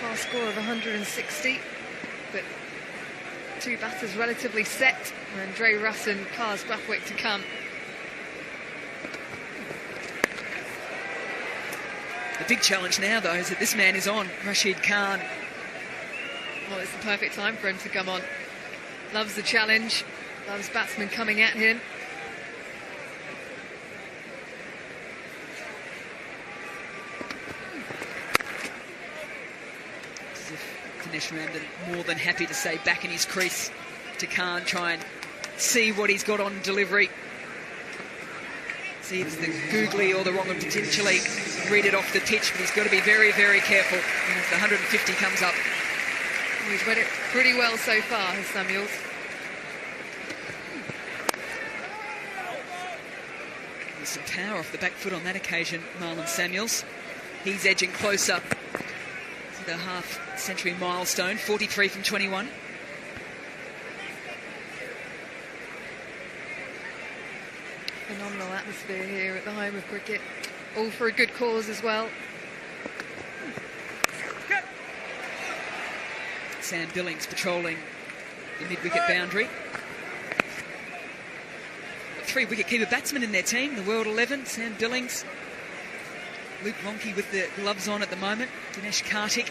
Fast score of 160, but two batters relatively set, and Dre Russ and Kars Brathwaite to come. The big challenge now, though, is that this man is on, Rashid Khan. Well, it's the perfect time for him to come on. Loves the challenge, loves batsmen coming at him. Dinesh Ramdan more than happy to say back in his crease to Khan, try and see what he's got on delivery. See if it's the googly or the wrong and potentially read it off the pitch, but he's got to be very, very careful as the 150 comes up. He's read it pretty well so far, Samuels. There's some power off the back foot on that occasion, Marlon Samuels. He's edging closer to the half-century milestone, 43 from 21. Phenomenal atmosphere here at the home of cricket. All for a good cause as well. Sam Billings patrolling the mid-wicket boundary. Three wicket-keeper batsmen in their team, the World 11. Sam Billings, Luke Ronke with the gloves on at the moment, Dinesh Karthik.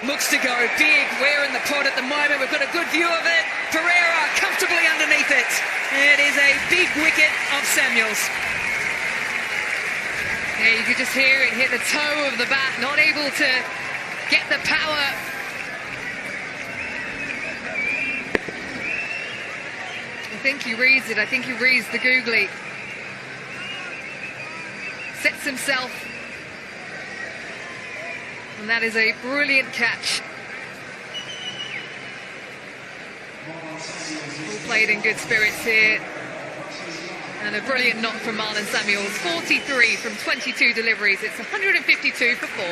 Looks to go big. We're in the pod at the moment. We've got a good view of it. Pereira comfortably underneath it. It is a big wicket of Samuels. Yeah, you could just hear it hit the toe of the bat, not able to get the power. I think he reads it. I think he reads the googly. Sets himself. And that is a brilliant catch. All played in good spirits here. And a brilliant knock from Marlon Samuels. 43 from 22 deliveries. It's 152 for 4.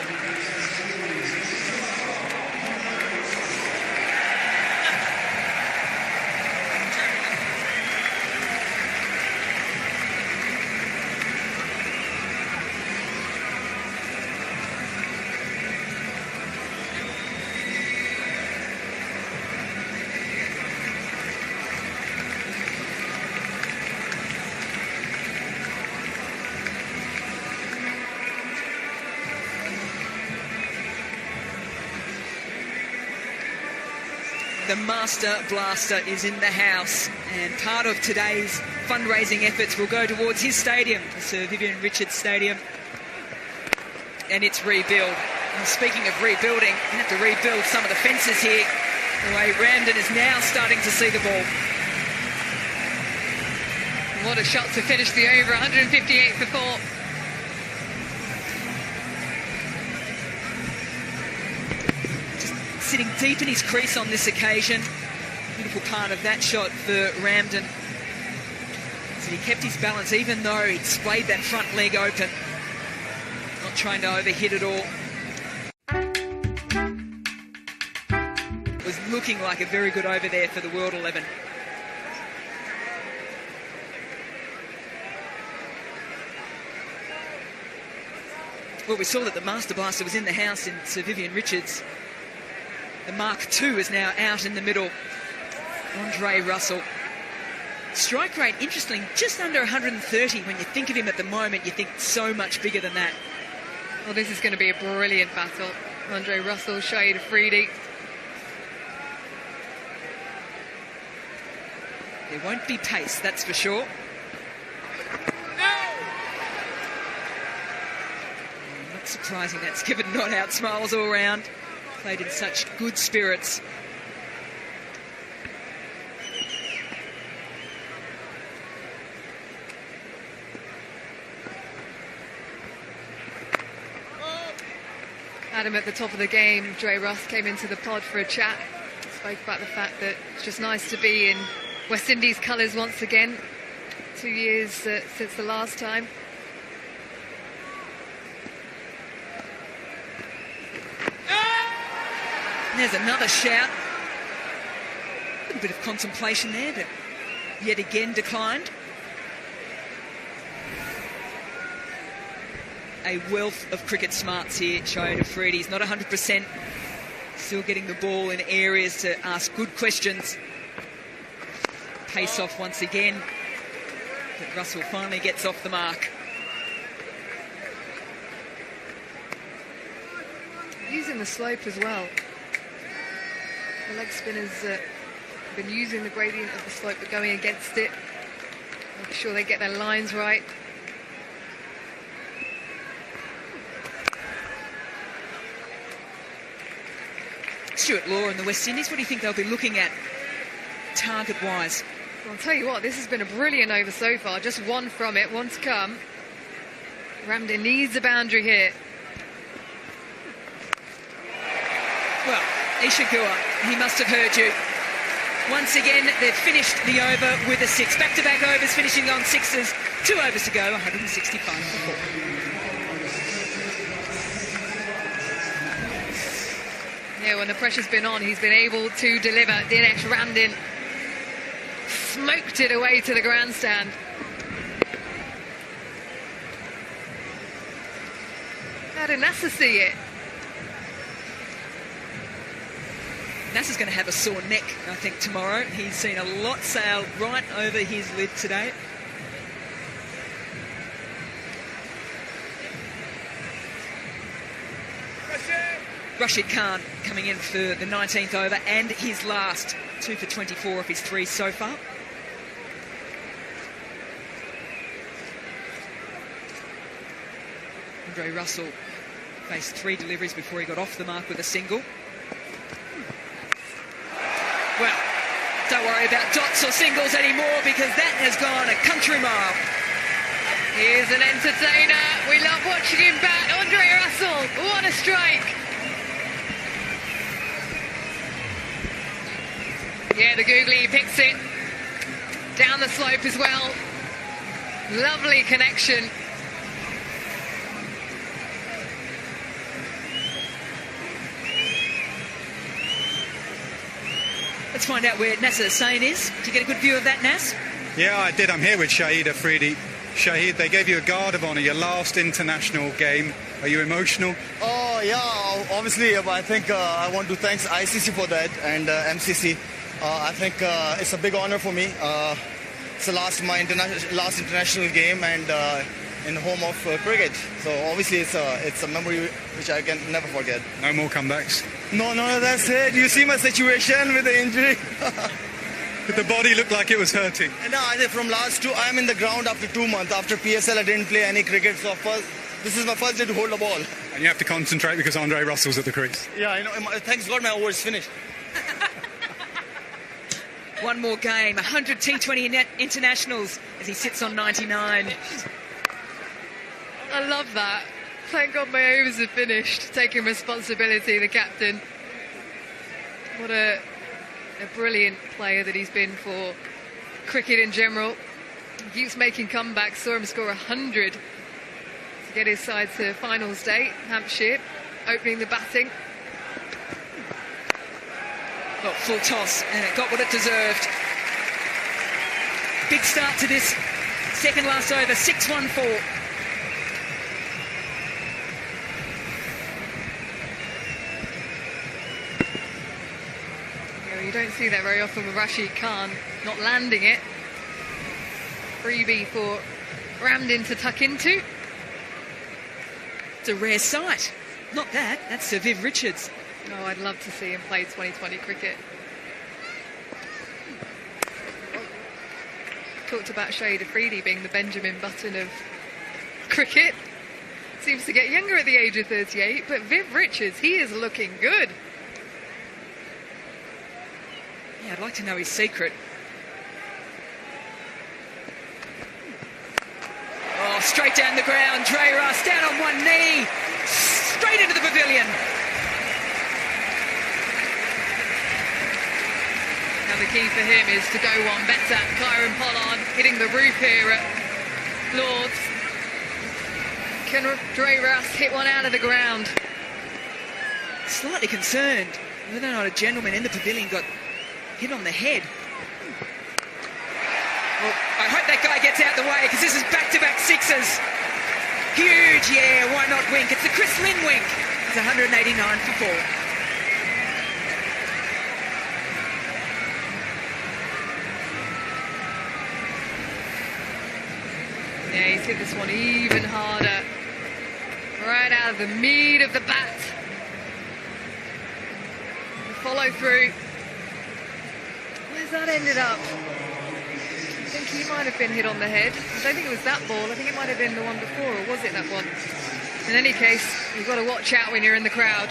The Master Blaster is in the house, and part of today's fundraising efforts will go towards his stadium, the Sir Vivian Richards Stadium, and its rebuild. And speaking of rebuilding, you have to rebuild some of the fences here. The way Ramdan is now starting to see the ball. What a shot to finish the over, 158 for 4. Sitting deep in his crease on this occasion. Beautiful part of that shot for Ramdan. So he kept his balance even though he displayed that front leg open. Not trying to overhit it all. It was looking like a very good over there for the World 11. Well, we saw that the Master Blaster was in the house in Sir Vivian Richards. The Mark II is now out in the middle. Andre Russell. Strike rate, interesting, just under 130. When you think of him at the moment, you think so much bigger than that. Well, this is going to be a brilliant battle. Andre Russell, Shahid Afridi. There won't be pace, that's for sure. Not surprising that's given not out smiles all round. Played in such good spirits. Adam, at the top of the game, Dre Russ came into the pod for a chat. Spoke about the fact that it's just nice to be in West Indies colours once again. 2 years since the last time. There's another shout. A little bit of contemplation there, but yet again declined. a wealth of cricket smarts here, Shoaib Afridi. He's not 100%. Still getting the ball in areas to ask good questions. Pace off once again. But Russell finally gets off the mark. Using the slope as well. The leg spinners have been using the gradient of the slope but going against it. Make sure they get their lines right. Stuart Law and the West Indies, what do you think they'll be looking at target-wise? Well, I'll tell you what, this has been a brilliant over so far. Just one from it, one to come. Ramdin needs a boundary here. Well, Ishigua, he must have heard you. Once again, they've finished the over with a 6. Back-to-back overs, finishing on 6s. 2 overs to go, 165 for 4. Yeah, when the pressure's been on, he's been able to deliver. Dinesh Ramdin smoked it away to the grandstand. How did Nasser see it? Nasser's going to have a sore neck, I think, tomorrow. He's seen a lot sail right over his lid today. Rashid Khan coming in for the 19th over and his last. 2 for 24 of his 3 so far. Andre Russell faced 3 deliveries before he got off the mark with a single. Well, don't worry about dots or singles anymore because that has gone a country mile. He's an entertainer. We love watching him bat. Andre Russell, what a strike. Yeah, the googly picks it. Down the slope as well. Lovely connection. Let's find out where Nasser Hussain is. Did you get a good view of that, Nas? Yeah, I did. I'm here with Shoaib Afridi. Shoaib, they gave you a guard of honour, your last international game. Are you emotional? Oh, yeah, obviously. I think I want to thank ICC for that and MCC. I think it's a big honour for me. It's the last international game and in the home of cricket. So obviously it's a memory which I can never forget. No more comebacks? No, that's it. You see my situation with the injury. Did the body look like it was hurting? No, I think from last 2, I'm in the ground after 2 months. After PSL, I didn't play any cricket. So this is my first day to hold the ball. And you have to concentrate because Andre Russell's at the crease. Yeah, I know. Thanks God my over is finished. One more game, 100 T20 internationals as he sits on 99. I love that. Thank God my overs are finished. Taking responsibility, the captain. What a brilliant player that he's been for cricket in general. He keeps making comebacks. Saw him score 100 to get his side to finals day. Hampshire opening the batting. Got full toss and it got what it deserved. Big start to this second last over, 6-1-4. You don't see that very often with Rashid Khan not landing it. Freebie for Ramdin to tuck into. It's a rare sight. Not that, that's Sir Viv Richards. Oh, I'd love to see him play 2020 cricket. Talked about Shoaib Afridi being the Benjamin Button of cricket. Seems to get younger at the age of 38, but Viv Richards, he is looking good. Yeah, I'd like to know his secret. Oh, straight down the ground, Dre Russ down on one knee, straight into the pavilion. Now the key for him is to go one better. Kyron Pollard hitting the roof here at Lord's. Can Dre Russ hit one out of the ground? Slightly concerned whether or not a gentleman in the pavilion got hit on the head. Well, I hope that guy gets out the way because this is back-to-back 6s. Huge Yeah, why not wink? It's the Chris Lynn wink. It's 189 for 4. Yeah, he's hit this one even harder. Right out of the meat of the bat. The follow through. Where's that ended up? I think he might have been hit on the head. I don't think it was that ball. I think it might have been the one before, or was it that one? In any case, you've got to watch out when you're in the crowd.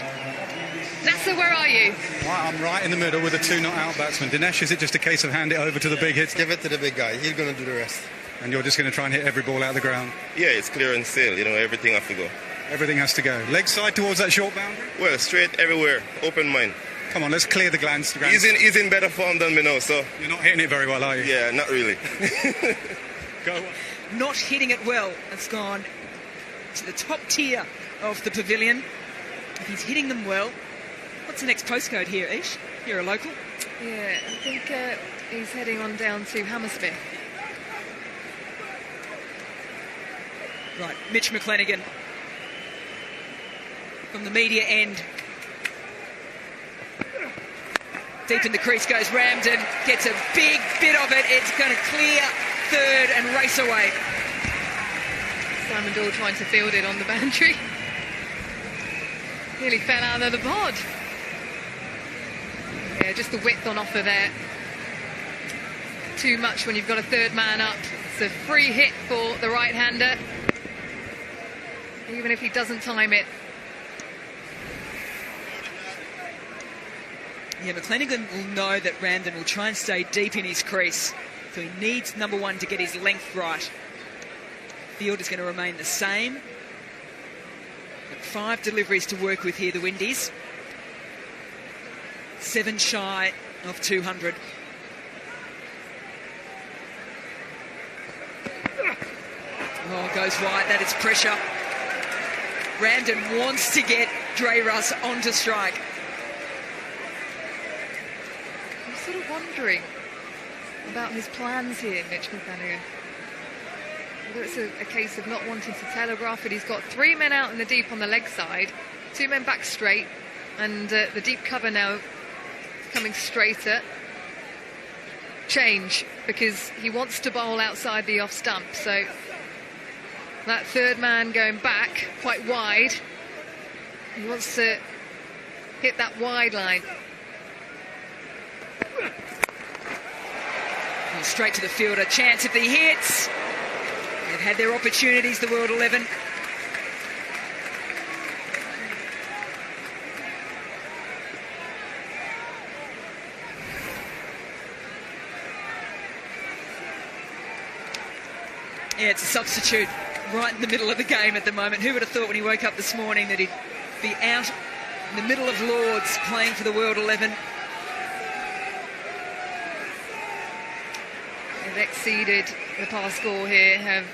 Nasser, where are you? I'm right in the middle with a 2 not out batsman. Dinesh, is it just a case of hand it over to the big hits? Give it to the big guy. He's going to do the rest. And you're just going to try and hit every ball out of the ground? Yeah, it's clear and sail. You know, everything has to go. Everything has to go. Leg side towards that short boundary? Well, straight everywhere. Open mind. Come on, let's clear the glance. He's in better form than me now, so... You're not hitting it very well, are you? Yeah, not really. Go on. Not hitting it well. It's gone to the top tier of the pavilion. If he's hitting them well... What's the next postcode here, Ish? You're a local? Yeah, I think he's heading on down to Hammersmith. Right, Mitch McClenaghan. From the media end. Deep in the crease goes Ramden. Gets a big bit of it. It's going to clear third and race away. Simon Doyle trying to field it on the boundary. Nearly fell out of the pod. Yeah, just the width on offer there. Too much when you've got a third man up. It's a free hit for the right-hander. Even if he doesn't time it. Yeah, McClenaghan will know that Ramden will try and stay deep in his crease. So he needs number one to get his length right. Field is going to remain the same. Got 5 deliveries to work with here, the Windies. 7 shy of 200. Oh, goes wide. That is pressure. Ramden wants to get Dre Russ onto strike. I'm sort of wondering about his plans here, Mitch McClenaghan. Whether it's a case of not wanting to telegraph it. He's got 3 men out in the deep on the leg side, 2 men back straight, and the deep cover now coming straighter. Change, because he wants to bowl outside the off stump, so that third man going back quite wide. He wants to hit that wide line. And straight to the fielder. Chance if he hits. They've had their opportunities, the World 11. Yeah, it's a substitute right in the middle of the game at the moment. Who would have thought when he woke up this morning that he'd be out in the middle of Lords playing for the World 11? They've exceeded the past score here, have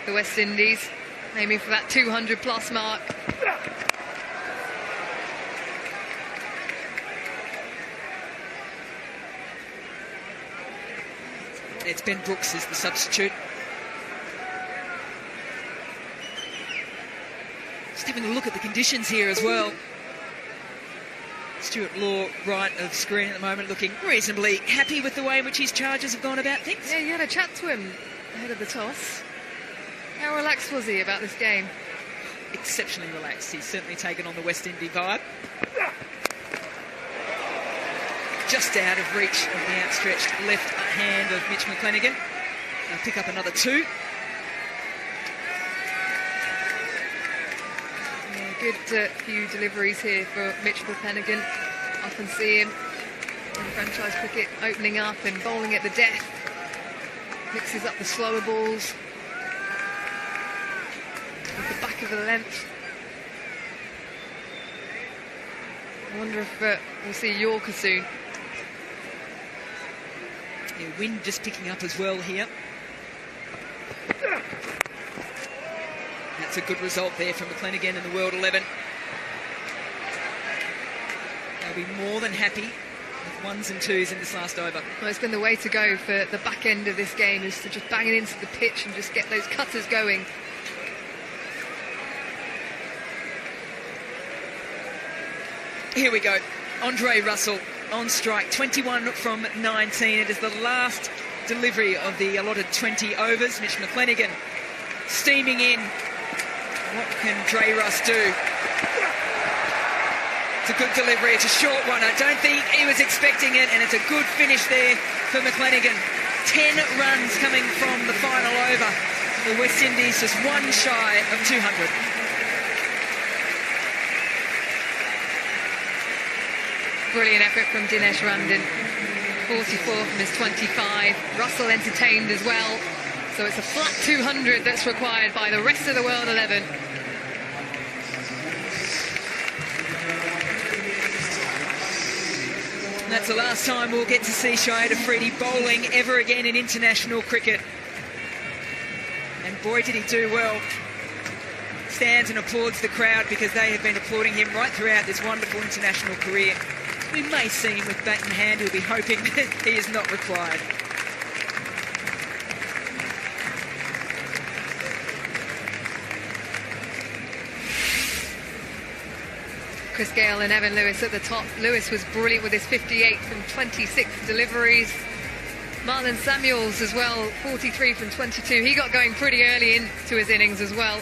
the West Indies, aiming for that 200 plus mark. It's Ben Brooks is the substitute. Just having a look at the conditions here as well. Stuart Law, right of screen at the moment, looking reasonably happy with the way in which his charges have gone about things. Yeah, you had a chat to him ahead of the toss. How relaxed was he about this game? Exceptionally relaxed. He's certainly taken on the West Indies vibe. Just out of reach of the outstretched left hand of Mitch McClenaghan. They'll pick up another 2. Good few deliveries here for Mitch McClenaghan. Often see him in franchise cricket opening up and bowling at the death. Mixes up the slower balls with the back of the length. I wonder if we'll see Yorker soon. Yeah, wind just picking up as well here. That's a good result there from McClenaghan in the World 11. They'll be more than happy with 1s and 2s in this last over. Well, it's been the way to go for the back end of this game, is to just bang it into the pitch and just get those cutters going. Here we go. Andre Russell on strike, 21 from 19. It is the last delivery of the allotted 20 overs. Mitch McClenaghan steaming in. What can Dre Russ do? It's a good delivery. It's a short one. I don't think he was expecting it, and it's a good finish there for McClenaghan. 10 runs coming from the final over. The West Indies just one shy of 200. Brilliant effort from Dinesh Ramdin. 44 from his 25. Russell entertained as well. So it's a flat 200 that's required by the rest of the world 11. That's the last time we'll get to see Shahid Afridi bowling ever again in international cricket. And boy, did he do well. Stands and applauds the crowd because they have been applauding him right throughout this wonderful international career. We may see him with bat in hand. He'll be hoping that he is not required. Chris Gale and Evan Lewis at the top. Lewis was brilliant with his 58 from 26 deliveries. Marlon Samuels as well, 43 from 22. He got going pretty early into his innings as well.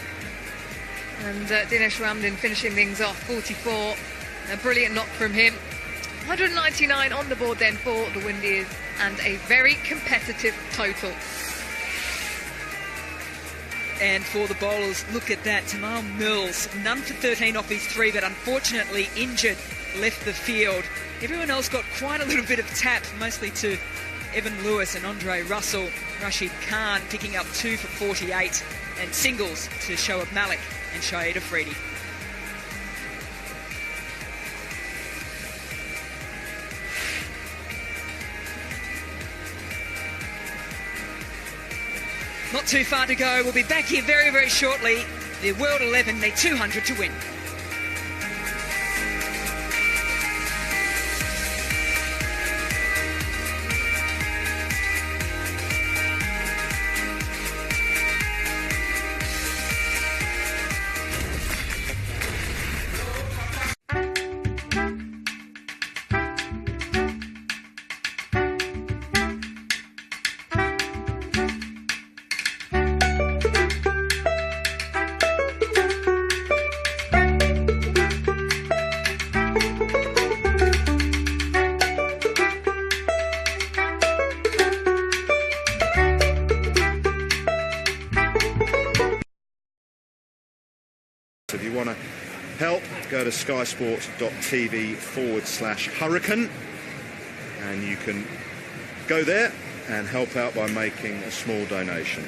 And Dinesh Ramdin finishing things off, 44. A brilliant knock from him. 199 on the board then for the Windies, and a very competitive total. And for the bowlers, look at that. Tamal Mills, none for 13 off his 3, but unfortunately injured, left the field. Everyone else got quite a little bit of tap, mostly to Evan Lewis and Andre Russell. Rashid Khan picking up 2 for 48, and singles to Shoaib Malik and Shahid Afridi. Not too far to go. We'll be back here very, very shortly. The World 11 need 200 to win. If you want to help, go to skysports.tv/hurricane and you can go there and help out by making a small donation.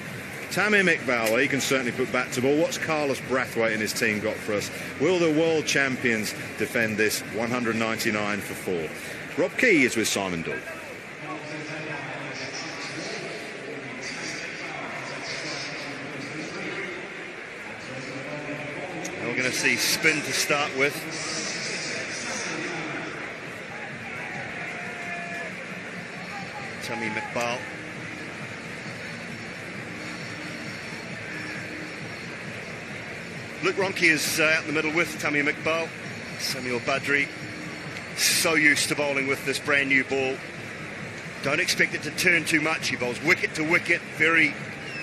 Tamim Iqbal, he can certainly put bat to ball. What's Carlos Brathwaite and his team got for us? Will the world champions defend this? 199 for 4. Rob Key is with Simon Dahl. We're going to see spin to start with. Tamim Iqbal. Luke Ronke is out in the middle with Tamim Iqbal. Samuel Badri, so used to bowling with this brand new ball. Don't expect it to turn too much. He bowls wicket to wicket, very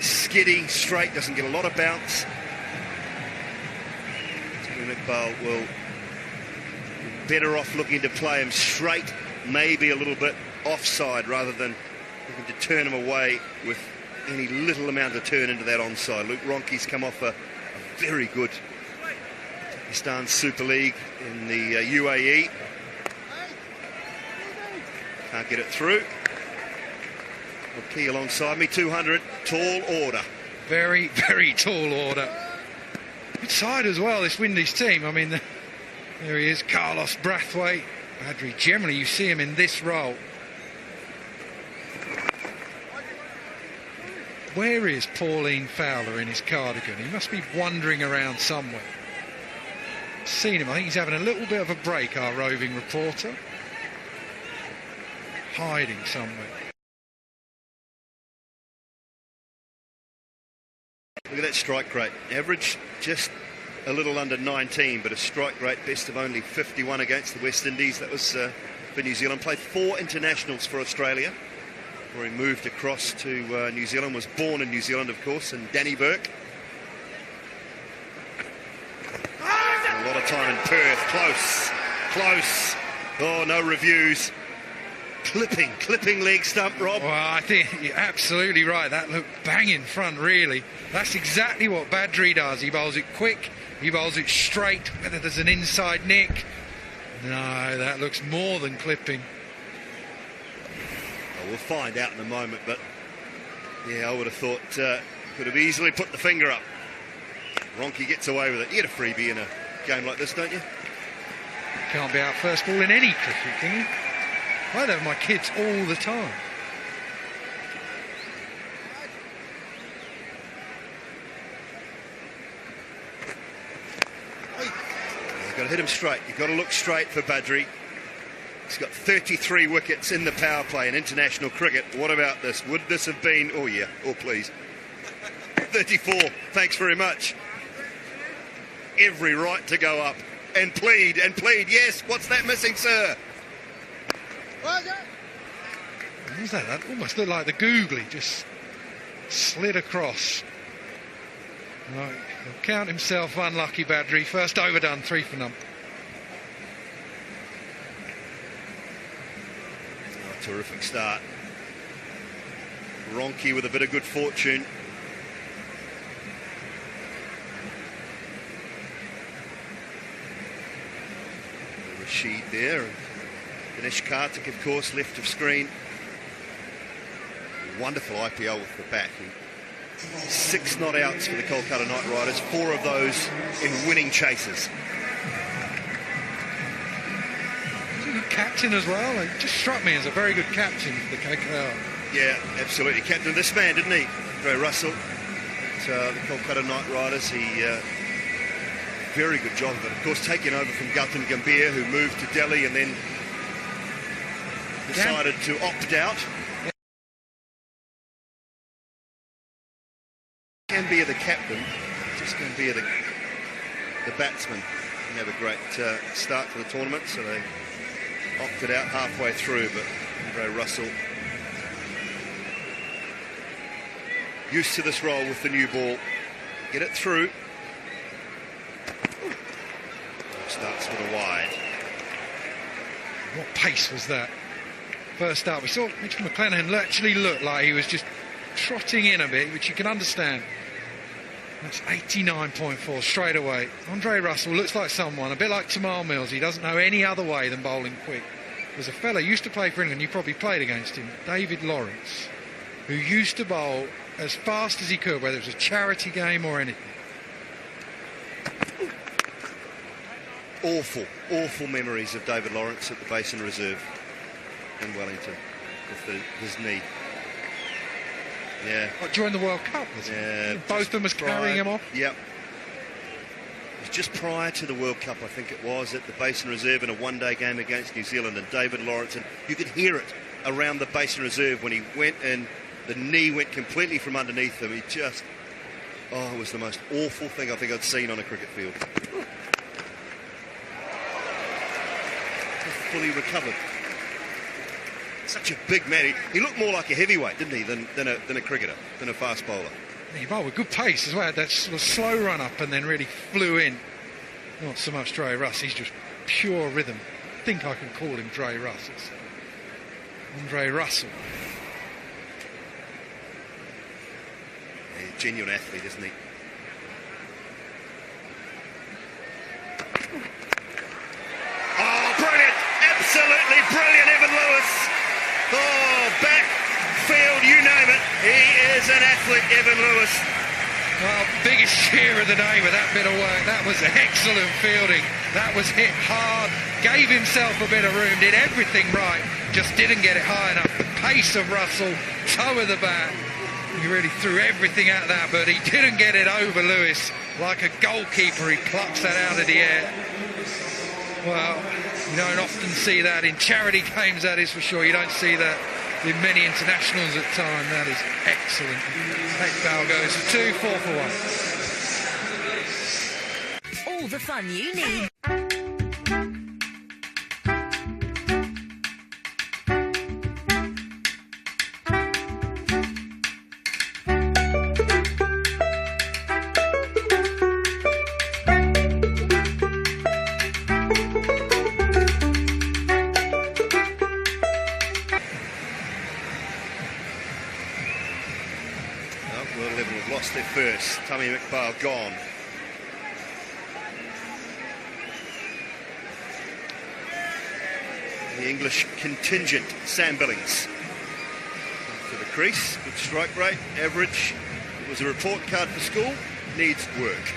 skiddy, straight, doesn't get a lot of bounce. Iqbal will be better off looking to play him straight, maybe a little bit offside, rather than looking to turn him away with any little amount of turn into that onside. Luke Ronke's come off a very good Pakistan Super League in the UAE. Can't get it through. Key alongside me, 200, tall order. Very, very tall order. Good side as well, this Windies team. I mean, there he is, Carlos Brathwaite. Badri, generally you see him in this role. Where is Pauline Fowler in his cardigan? He must be wandering around somewhere. Seen him, I think he's having a little bit of a break, our roving reporter. Hiding somewhere. Look at that strike rate. Average just a little under 19, but a strike rate best of only 51 against the West Indies. That was for New Zealand. Played 4 internationals for Australia, where he moved across to New Zealand. Was born in New Zealand, of course, and Danny Burke. A lot of time in Perth. Close. Oh, no reviews. Clipping leg stump, Rob. Well, I think you're absolutely right. That looked bang in front, really. That's exactly what Badri does. He bowls it quick, he bowls it straight, whether there's an inside nick. No, that looks more than clipping. Well, we'll find out in a moment, but yeah, I would have thought could have easily put the finger up. Ronke gets away with it. You get a freebie in a game like this, don't you? Can't be out first ball in any cricket, can you? I have my kids all the time. You've got to hit him straight. You've got to look straight for Badri. He's got 33 wickets in the power play in international cricket. What about this? Would this have been... Oh, yeah. Oh, please. 34. Thanks very much. Every right to go up and plead. Yes, what's that missing, sir? What was that? That almost looked like the googly just slid across. Right, he'll count himself unlucky, Badri. First overdone, 3 for none. Oh, terrific start. Ronke with a bit of good fortune. Rashid there. Ganesh Karthik, of course, left of screen. Wonderful IPL with the bat. 6 not outs for the Kolkata Knight Riders, 4 of those in winning chases. He's a good captain as well. He just struck me as a very good captain for the KKR. Yeah, absolutely. Captain this man, didn't he? Andre Russell. The Kolkata Knight Riders, he... very good job of it. Of course, taking over from Gautam Gambhir, who moved to Delhi and then decided to opt out. Gambhir the captain, just Gambhir the batsman. Didn't have a great start to the tournament, so they opted out halfway through, but Andre Russell used to this role with the new ball. Get it through. Starts with a wide. What pace was that? First up, we saw Mitchell McClenaghan actually looked like he was just trotting in a bit, which you can understand. That's 89.4 straight away. Andre Russell looks like someone, a bit like Tamal Mills. He doesn't know any other way than bowling quick. There's a fella who used to play for England, you probably played against him, David Lawrence, who used to bowl as fast as he could, whether it was a charity game or anything. Awful memories of David Lawrence at the Basin Reserve in Wellington with his knee. Yeah. What, during the World Cup, was it? Both of them was carrying him off? Yep. It was just prior to the World Cup, I think it was, at the Basin Reserve in a one-day game against New Zealand, and David Lawrence, and you could hear it around the Basin Reserve when he went in, the knee went completely from underneath him. He just, it was the most awful thing I think I'd seen on a cricket field. Fully recovered. Such a big man. He looked more like a heavyweight, didn't he, than a cricketer, than a fast bowler. He bowled with good pace as well. That sort of slow run up and then really flew in. Not so much Dre Russ. He's just pure rhythm. I think I can call him Dre Russ. It's Andre Russell. Yeah, genuine athlete, isn't he? Absolutely brilliant, Evan Lewis. Backfield, you name it. He is an athlete, Evan Lewis. Well, biggest cheer of the day with that bit of work. That was excellent fielding. That was hit hard. Gave himself a bit of room. Did everything right. Just didn't get it high enough. The pace of Russell, toe of the bat. He really threw everything at that, but he didn't get it over Lewis. Like a goalkeeper, he plucks that out of the air. Well, you don't often see that in charity games, that is for sure. You don't see that in many internationals at time. That is excellent. That bow goes for 2, 4 for 1. all the fun you need. World 11 have lost their first. Tammy McBale gone. The English contingent, Sam Billings. To the crease, good strike rate, average. It was a report card for school, needs work.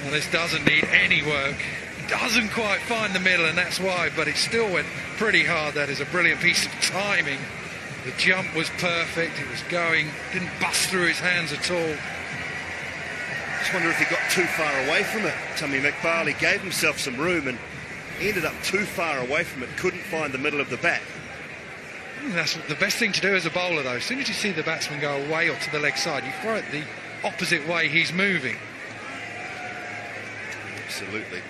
Well, this doesn't need any work. Doesn't quite find the middle, and that's why, but it still went pretty hard. That is a brilliant piece of timing. The jump was perfect, it was going, didn't bust through his hands at all. Just wonder if he got too far away from it. Tammy McBale, he gave himself some room and he ended up too far away from it, couldn't find the middle of the bat. That's the best thing to do as a bowler, though. As soon as you see the batsman go away or to the leg side, you throw it the opposite way he's moving. Absolutely.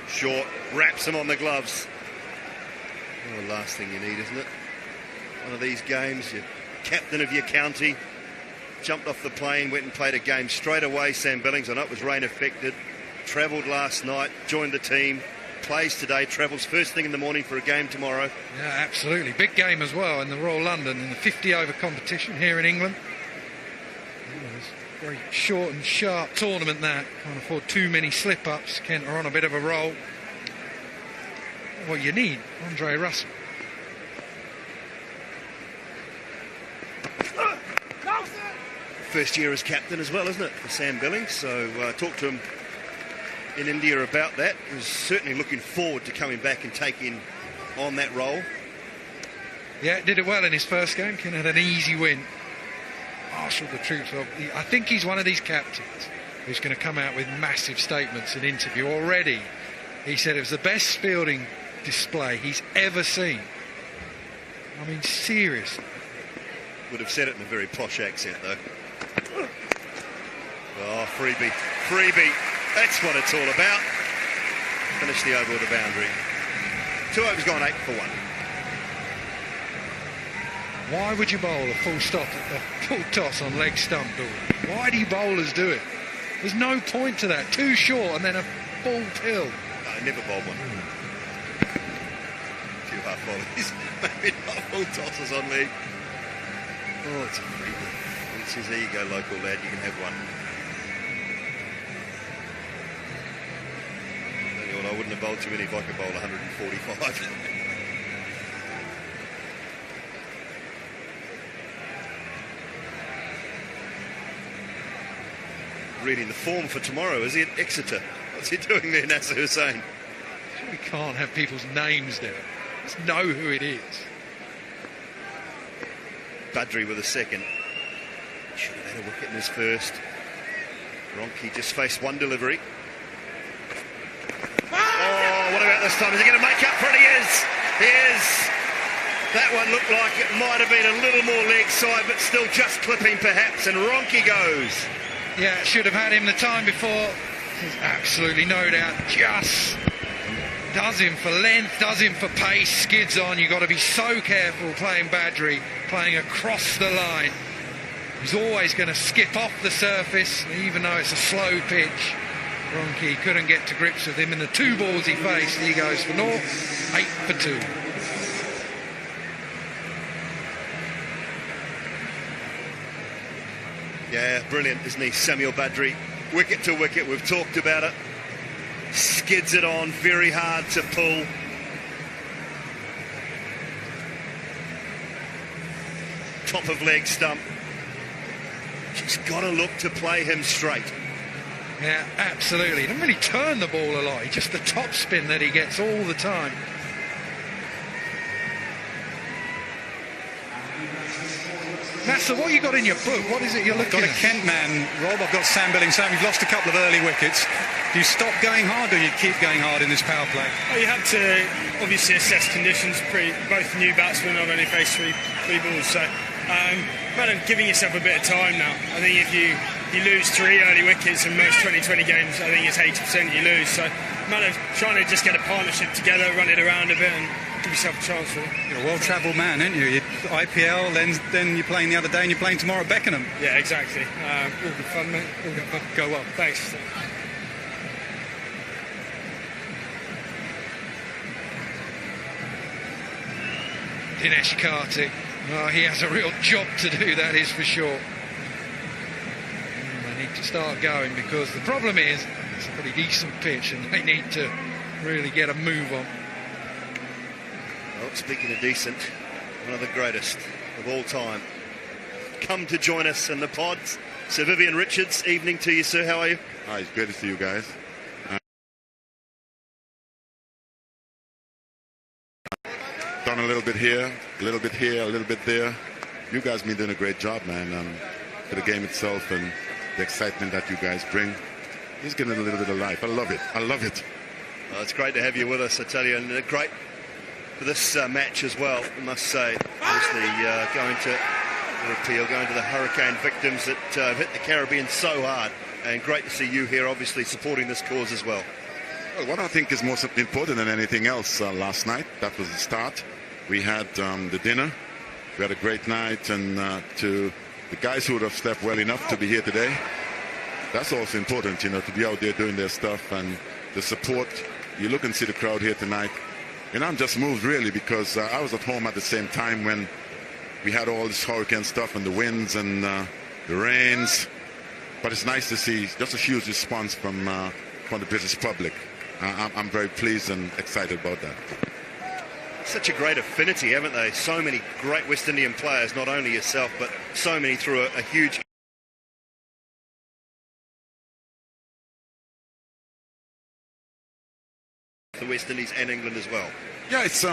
Short, wraps him on the gloves. Well, the last thing you need, isn't it? One of these games, you're captain of your county, jumped off the plane, went and played a game straight away. Sam Billings, I know it was rain affected, travelled last night, joined the team, plays today, travels first thing in the morning for a game tomorrow. Yeah, absolutely. Big game as well in the Royal London in the 50-over competition here in England. Very short and sharp tournament that. Can't afford too many slip-ups. Kent are on a bit of a roll. What you need, Andre Russell. First year as captain as well, isn't it, for Sam Billings? So talked to him in India about that. He was certainly looking forward to coming back and taking on that role. Yeah, did it well in his first game. Kent had an easy win. Marshalled the troops. I think he's one of these captains who's going to come out with massive statements in interview. Already he said it was the best fielding display he's ever seen. I mean, seriously. Would have said it in a very posh accent, though. Oh, freebie. That's what it's all about. Finish the over with a boundary. 2 overs gone, 8 for 1. Why would you bowl a full toss on leg stump, Dawn? Why do you bowlers do it? There's no point to that. Too short and then a full pill. No, never bowled one. A few half volleys. Maybe not full tosses on leg. Oh, it's a freebie. He says, there you go, local lad, you can have one. I wouldn't have bowled too many if I could bowl 145. Reading the form for tomorrow, is he at Exeter? What's he doing there, Nasser Hussain? We can't have people's names there. Let's know who it is. Badri with a second. Should have had a wicket in his first. Ronke just faced one delivery. Oh, what about this time? Is he going to make up for it? He is. He is. That one looked like it might have been a little more leg side, but still just clipping perhaps, and Ronke goes. Yeah, should have had him the time before. There's absolutely no doubt. Just does him for length, does him for pace, skids on. You've got to be so careful playing Badri, playing across the line. He's always going to skip off the surface, even though it's a slow pitch. Ronke couldn't get to grips with him. In the 2 balls he faced, he goes for naught, 8 for 2. Yeah, brilliant, isn't he? Samuel Badri, wicket to wicket, we've talked about it. Skids it on, very hard to pull. Top of leg stump. Just got to look to play him straight. Yeah, absolutely. He doesn't really turn the ball a lot. It's just the top spin that he gets all the time. Nasser, what you got in your book? What is it you're looking at? I've got a Kent man, Rob. I've got Sam Billings. Sam, we've lost a couple of early wickets. Do you stop going hard or you keep going hard in this power play? Well, you have to obviously assess conditions. Both new batsmen have only faced three balls, so kind of giving yourself a bit of time now. I think if you lose 3 early wickets in most 2020 games, I think it's 80% you lose. So matter of trying to just get a partnership together, run it around a bit, and give yourself a chance. Really. You're a well-travelled man, aren't you? IPL, then you're playing the other day, and you're playing tomorrow at Beckenham. Yeah, exactly. All good fun, mate. All good fun. Go well. Thanks. Dinesh Karthik. Oh, he has a real job to do, that is for sure. They need to start going, because the problem is it's a pretty decent pitch and they need to really get a move on. Well, speaking of decent, one of the greatest of all time. Come to join us in the pods. Sir Vivian Richards, evening to you, sir. How are you? Hi, it's great to see you guys. Done a little bit here, a little bit here, a little bit there. You guys been doing a great job, man, for the game itself and the excitement that you guys bring. He's getting a little bit of life. I love it. I love it. Well, it's great to have you with us, I tell you, and great for this match as well, I must say. Obviously, going to the hurricane victims that hit the Caribbean so hard, and great to see you here, obviously supporting this cause as well. Well, what I think is most important than anything else last night, that was the start. We had the dinner. We had a great night, and to the guys who would have slept well enough to be here today, that's also important, to be out there doing their stuff, and the support. You look and see the crowd here tonight, and I'm just moved really, because I was at home at the same time when we had all this hurricane stuff and the winds and the rains, but it's nice to see just a huge response from the British public. I'm very pleased and excited about that. Such a great affinity, haven't they? So many great West Indian players, not only yourself, but so many through a huge... the West Indies and England as well. Yeah, it's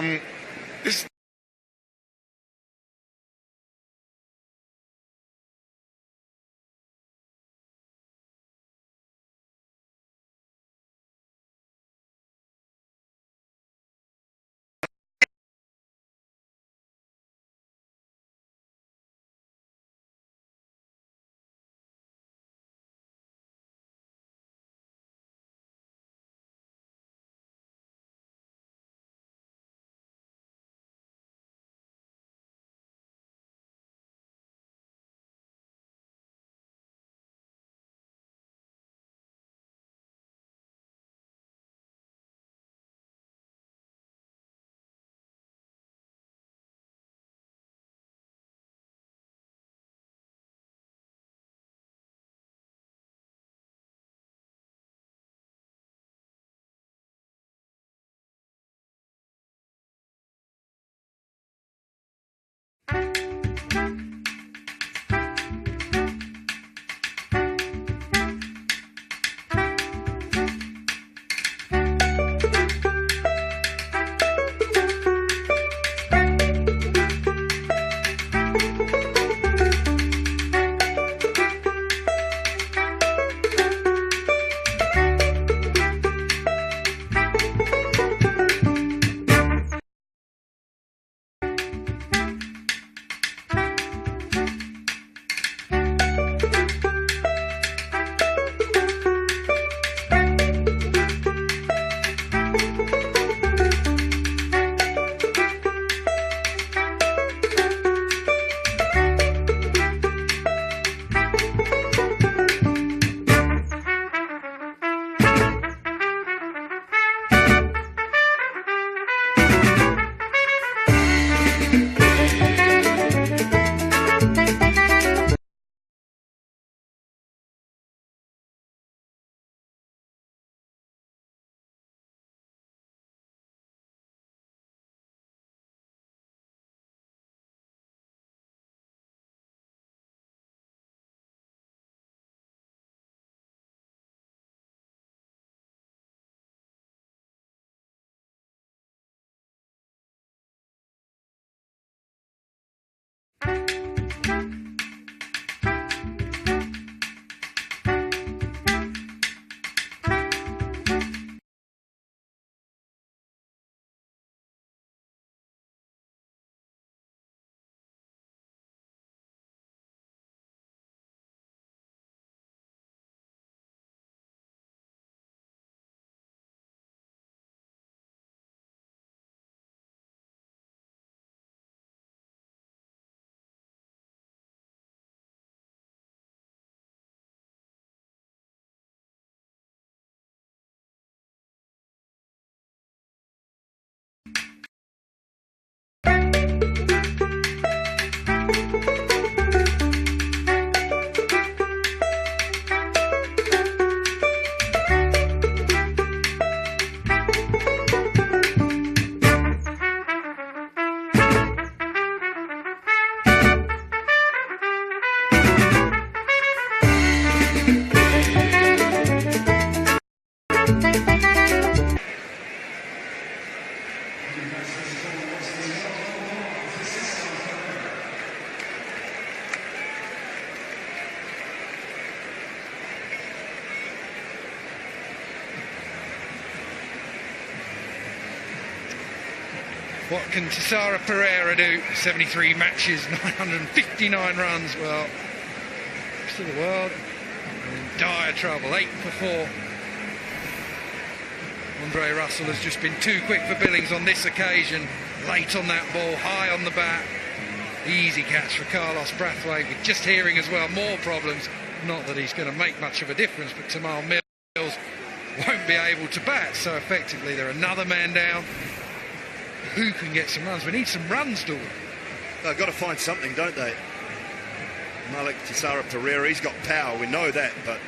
What can Tisara Pereira do? 73 matches, 959 runs. Well, rest of the world in dire trouble. 8 for 4. Andre Russell has just been too quick for Billings on this occasion. Late on that ball, high on the bat. Easy catch for Carlos Brathwaite, with just hearing as well, more problems. Not that he's going to make much of a difference, but Tamal Mills won't be able to bat, so effectively they're another man down. Who can get some runs? We need some runs, do we? They've got to find something, don't they? Malik Tisara Pereira, he's got power, we know that, but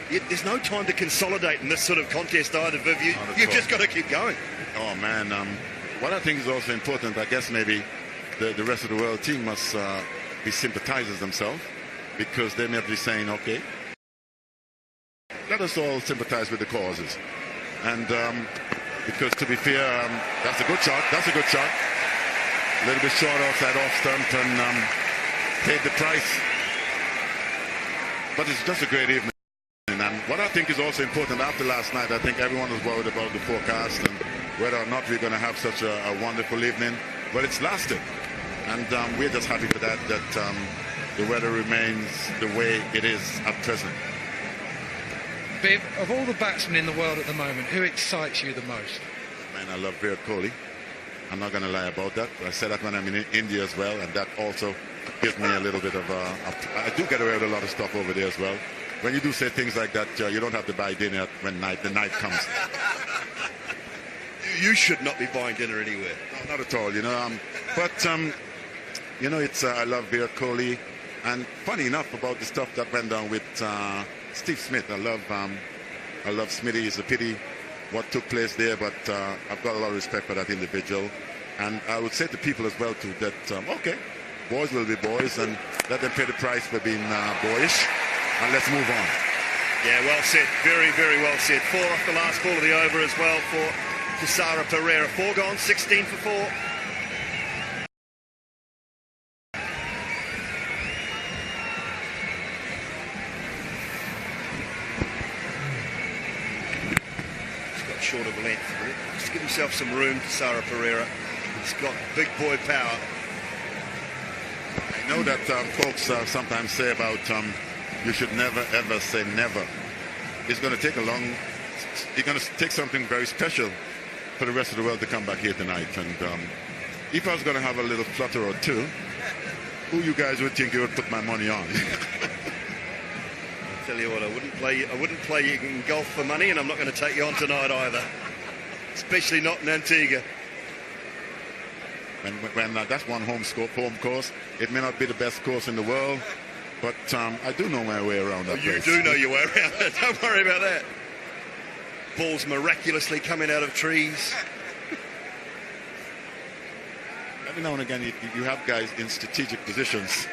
there's no time to consolidate in this sort of contest either, Viv. You've just got to keep going. Oh, man. What I think is also important, I guess maybe the rest of the world team must be sympathizers themselves, because they may be saying, okay, let us all sympathize with the causes. And because to be fair, that's a good shot. That's a good shot. A little bit short off that off stump and paid the price. But it's just a great evening. And what I think is also important after last night, I think everyone was worried about the forecast and whether or not we're going to have such a wonderful evening. Well, it's lasted. And we're just happy for that the weather remains the way it is at present. Biv, of all the batsmen in the world at the moment, who excites you the most? Man, I love Virat Kohli. I'm not going to lie about that. I said that when I'm in India as well, and that also gives me a little bit of I do get away with a lot of stuff over there as well. When you do say things like that, you don't have to buy dinner when the night comes. You should not be buying dinner anywhere. No, not at all, you know. It's I love Virat Kohli, and funny enough about the stuff that went down with Steve Smith. I love Smithy. It's a pity what took place there, but I've got a lot of respect for that individual. And I would say to people as well too that okay, boys will be boys, and let them pay the price for being boyish, and let's move on. Yeah, well said. Very, very well said. 4 off the last ball of the over as well for Tisara Pereira. 4 gone, 16 for 4. Short of length. Just give himself some room, Tisara Pereira. He's got big boy power. I know that folks sometimes say about you should never ever say never. It's going to take it's going to take something very special for the rest of the world to come back here tonight. And if I was going to have a little flutter or two, who you guys would think you would put my money on? Tell you what, I wouldn't play you in golf for money, and I'm not going to take you on tonight either, especially not in Antigua. When that's one home course, it may not be the best course in the world, but I do know my way around that place. You do know your way around it. Don't worry about that. Balls miraculously coming out of trees. Every now and again, you have guys in strategic positions,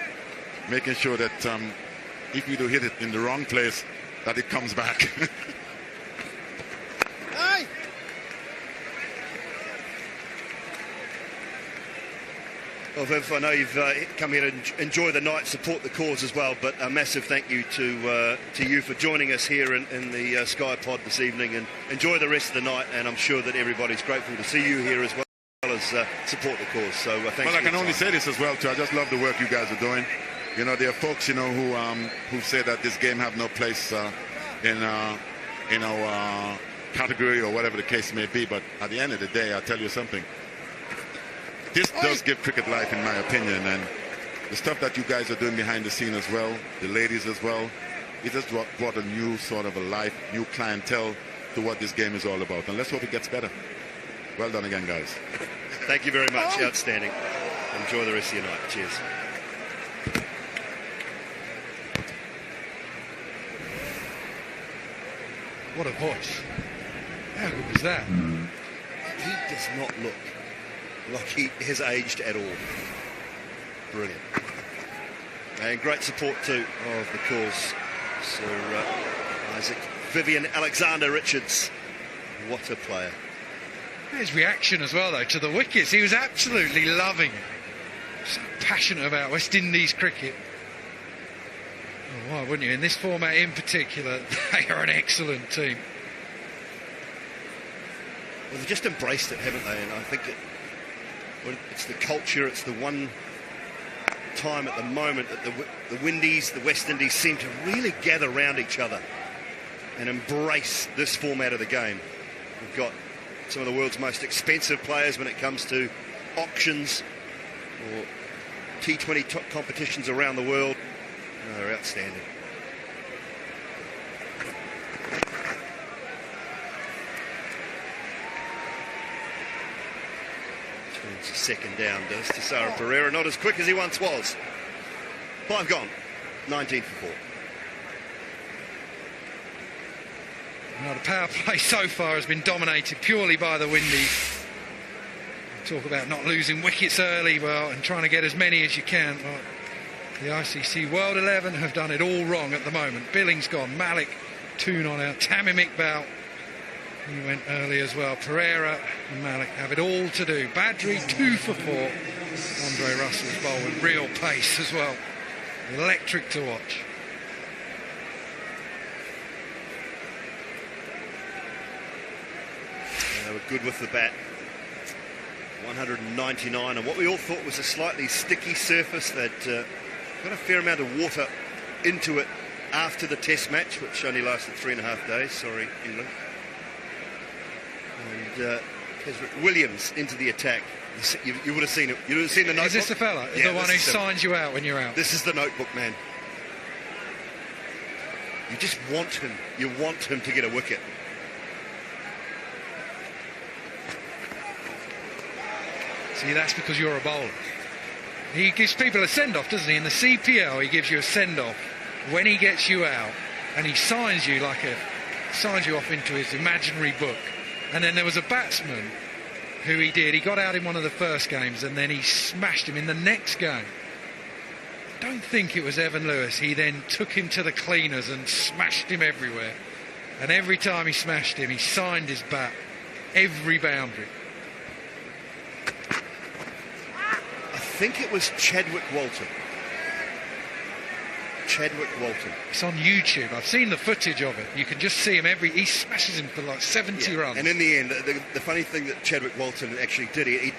making sure that if you do hit it in the wrong place, that it comes back. Well, Viv, I know you've come here to enjoy the night, support the cause as well, but a massive thank you to you for joining us here in the Sky Pod this evening, and enjoy the rest of the night, and I'm sure that everybody's grateful to see you here as well as support the cause. So thanks. Well, I can only say this as well too. I just love the work you guys are doing. You know, there are folks, who say that this game have no place in our category or whatever the case may be. But at the end of the day, I'll tell you something. This does give cricket life, in my opinion, and the stuff that you guys are doing behind the scene as well, the ladies as well, it just brought a new sort of a life, new clientele to what this game is all about. And let's hope it gets better. Well done again, guys. Thank you very much. Outstanding. Enjoy the rest of your night. Cheers. What a voice. How good was that? He does not look like he has aged at all. Brilliant. And great support too of the cause. Sir Isaac Vivian Alexander Richards. What a player. His reaction as well, though, to the wickets. He was absolutely loving. So passionate about West Indies cricket. Oh, why wouldn't you? In this format in particular, they are an excellent team. Well, they've just embraced it, haven't they? And I think it's the culture, it's the one time at the moment that the Windies, the West Indies seem to really gather round each other and embrace this format of the game. We've got some of the world's most expensive players when it comes to auctions or T20 top competitions around the world. Oh, they're outstanding. Turns the second down, does, to Sarah Pereira. Not as quick as he once was. 5 gone. 19 for 4. Now, the power play so far has been dominated purely by the Windies. Talk about not losing wickets early, well, and trying to get as many as you can. Well, the ICC World 11 have done it all wrong at the moment. Billings gone, Malik 2 not out, Tamim Iqbal, he went early as well. Pereira and Malik have it all to do. Badri 2 for 4. Andre Russell's bowl with real pace as well. Electric to watch. They were good with the bat. 199 on what we all thought was a slightly sticky surface. That got a fair amount of water into it after the test match, which only lasted 3.5 days. Sorry, England. And Kesrick Williams into the attack. You would have seen it. You would have seen the notebook. Is this the fella? Yeah, the one who signs you out when you're out? This is the notebook man. You just want him. You want him to get a wicket. See, that's because you're a bowler. He gives people a send-off, doesn't he? In the CPL, he gives you a send-off when he gets you out, and he signs you off into his imaginary book. And then there was a batsman who he got out in one of the first games, and then he smashed him in the next game. I don't think it was Evan Lewis. He then took him to the cleaners and smashed him everywhere. And every time he smashed him, he signed his bat every boundary. I think it was Chadwick Walton. It's on YouTube. I've seen the footage of it. You can just see him he smashes him for like 70 runs. And in the end, the funny thing that Chadwick Walton actually did, he'd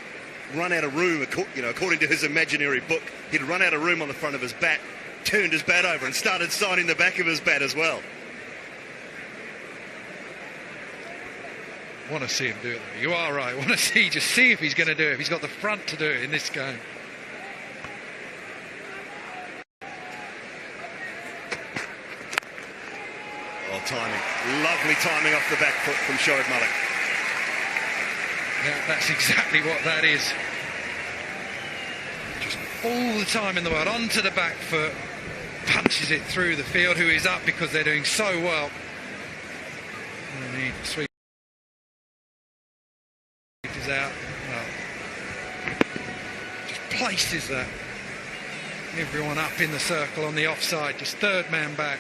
run out of room, according to his imaginary book, he'd run out of room on the front of his bat, turned his bat over and started signing the back of his bat as well. Want to see him do it, though. You are right. Want to see if he's going to do it. If he's got the front to do it in this game. Oh, timing. Lovely timing off the back foot from Shoaib Malik. Yeah, that's exactly what that is. Just all the time in the world. Onto the back foot. Punches it through the field. Who is up because they're doing so well. And he sweeps out. Well, just places that. Everyone up in the circle on the offside. Just third man back.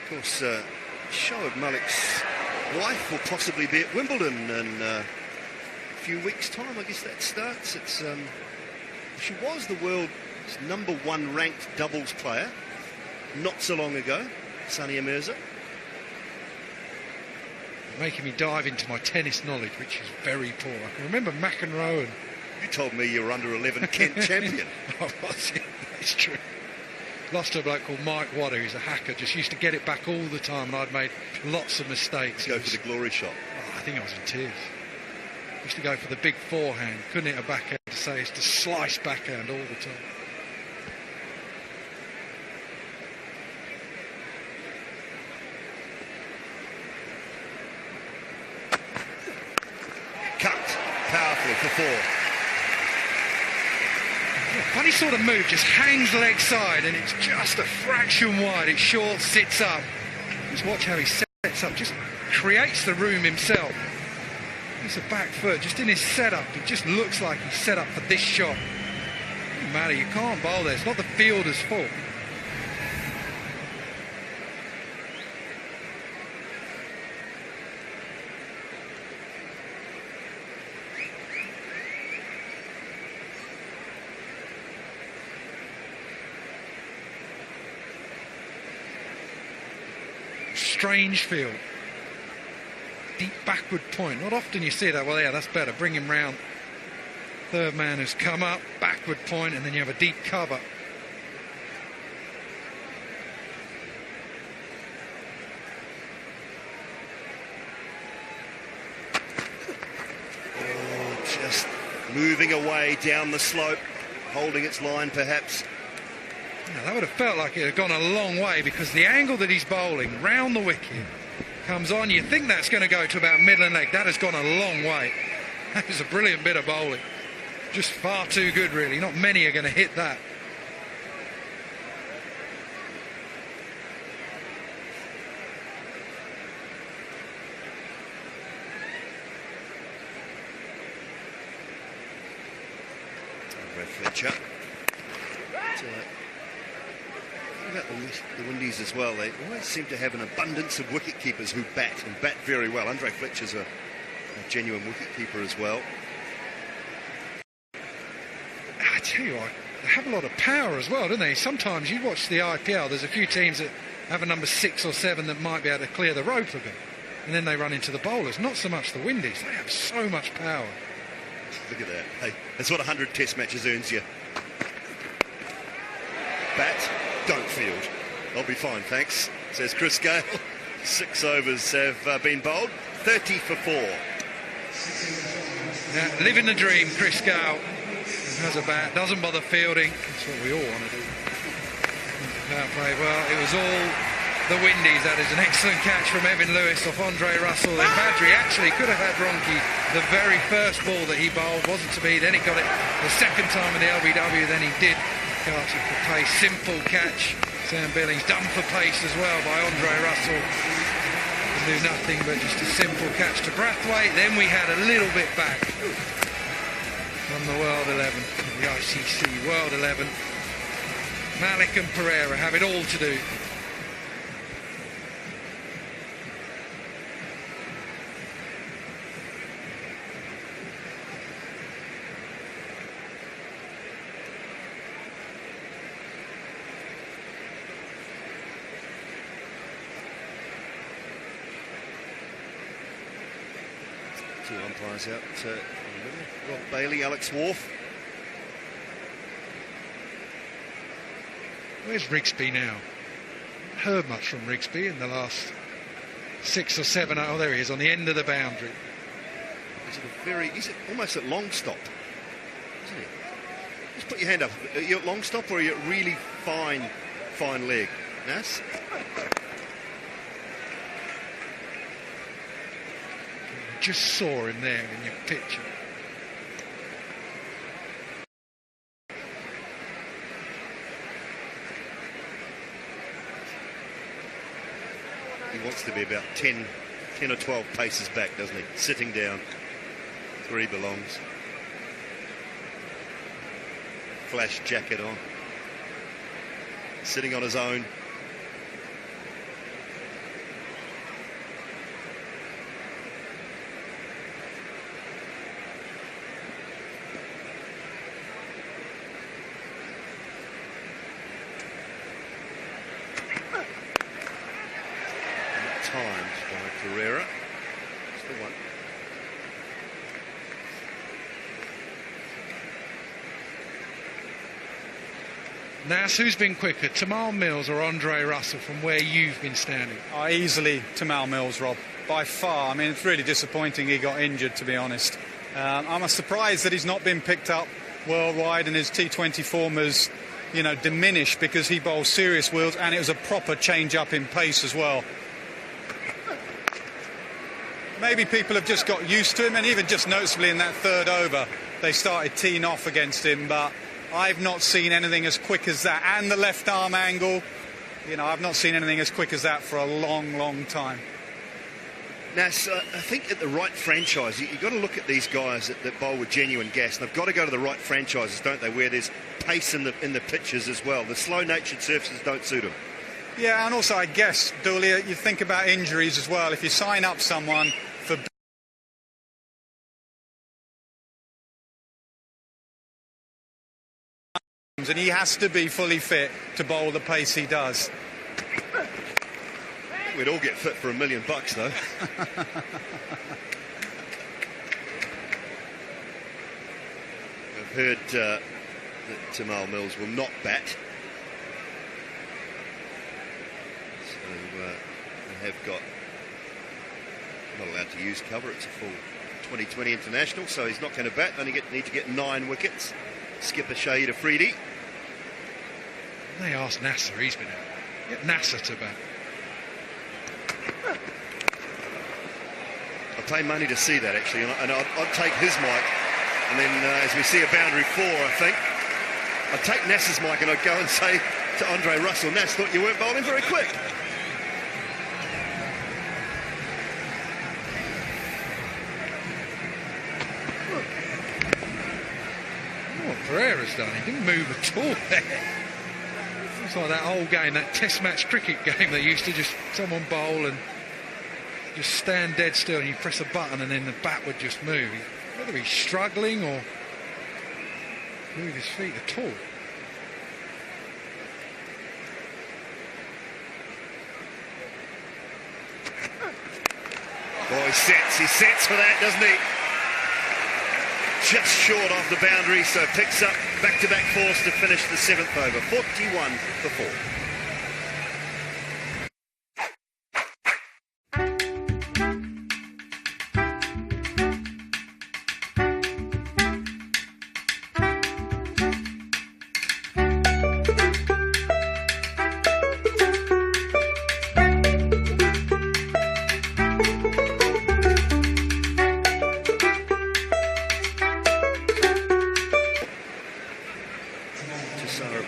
Of course, Shoaib Malik's wife will possibly be at Wimbledon in a few weeks' time. I guess that starts. She was the world's #1 ranked doubles player not so long ago, Sania Mirza. Making me dive into my tennis knowledge, which is very poor. I can remember McEnroe and... You told me you were under 11 Kent champion. Oh, was it? It's true. Lost to a bloke called Mike Wadder, who's a hacker, just used to get it back all the time, and I'd made lots of mistakes. Go for the glory shot. Oh, I think I was in tears. Used to go for the big forehand, couldn't hit a backhand to say it's to slice backhand all the time. Cut powerfully for 4. Funny sort of move, just hangs leg side and it's just a fraction wide. It's short, sits up. Just watch how he sets up, just creates the room himself. It's a back foot, just in his setup. It just looks like he's set up for this shot. Doesn't matter, you can't bowl there. It's not the fielder's fault. strange field. Deep backward point. Not often you see that. Well, yeah, that's better. Bring him round. Third man has come up, backward point, and then you have a deep cover. Just moving away down the slope, holding its line perhaps. Now, that would have felt like it had gone a long way, because the angle that he's bowling round the wicket comes on. You think that's going to go to about middle and leg. That has gone a long way. That was a brilliant bit of bowling. Just far too good, really. Not many are going to hit that. Fletcher. About the Windies as well, they always seem to have an abundance of wicket keepers who bat and bat very well. Andre Fletcher's a genuine wicket keeper as well. I tell you what, they have a lot of power as well, don't they? Sometimes you watch the IPL, there's a few teams that have a number 6 or 7 that might be able to clear the rope a bit, and then they run into the bowlers. Not so much the Windies, they have so much power. Look at that. Hey, that's what 100 test matches earns you. Bat, don't field. I'll be fine, thanks, says Chris Gale. 6 overs have been bowled, 30 for 4. Now, living the dream, Chris Gale has a bat, doesn't bother fielding. That's what we all want to do. Power play, well, it was all the Windies. That is an excellent catch from Evan Lewis off Andre Russell. Then Badri actually could have had Ronke the very first ball that he bowled, wasn't to be. Then he got it the second time in the LBW, then he did catch it for pace. Simple catch. Sam Billings done for pace as well by Andre Russell. Do nothing but just a simple catch to Brathwaite. Then we had a little bit back from the World 11, the ICC World 11. Malik and Pereira have it all to do. Two umpires out. Rob Bailey, Alex Wharf. Where's Rigsby now? Heard much from Rigsby in the last 6 or 7. Oh, there he is on the end of the boundary. Is it almost at long stop, isn't it? Just put your hand up. Are you at long stop or are you at really fine leg? Nas? Just saw him there in your picture. He wants to be about 10 or 12 paces back, doesn't he? Sitting down. Where he belongs. Flash jacket on. Sitting on his own. Timed by Pereira. It's the one. Nas, who's been quicker, Tamal Mills or Andre Russell from where you've been standing? Easily Tamal Mills, Rob, by far. I mean, it's really disappointing he got injured, to be honest. I'm surprised that he's not been picked up worldwide and his T20 form has, diminished, because he bowled serious wheels and it was a proper change-up in pace as well. Maybe people have just got used to him, and even just noticeably in that third over, they started teeing off against him, but I've not seen anything as quick as that. And the left arm angle, I've not seen anything as quick as that for a long, long time. Now, so I think at the right franchise, you've got to look at these guys that bowl with genuine gas. And they've got to go to the right franchises, don't they, where there's pace in the pitches as well. The slow-natured surfaces don't suit them. Yeah, and also I guess, Dooley, you think about injuries as well. If you sign up someone for and he has to be fully fit to bowl the pace he does. We'd all get fit for $1 million, though. I've heard that Jamal Mills will not bat. So they have got not allowed to use cover. It's a full 2020 international, so he's not going to bat. They need to get 9 wickets. Skipper Shahid Afridi. They asked Nasser, he's been out. Get Nasser to bat. I'd pay money to see that, actually, and I'd take his mic, and then as we see a boundary 4, I think, I'd take Nasser's mic and I'd go and say to Andre Russell, Nass, thought you weren't bowling very quick. What Pereira's done, he didn't move at all there. It's like that old game, that test match cricket game they used to just someone bowl and just stand dead still and you press a button and then the bat would just move. Whether he's struggling or move his feet at all. Oh, he sets for that, doesn't he? Just short of the boundary, so picks up back-to-back fours to finish the 7th over. 41 for 4.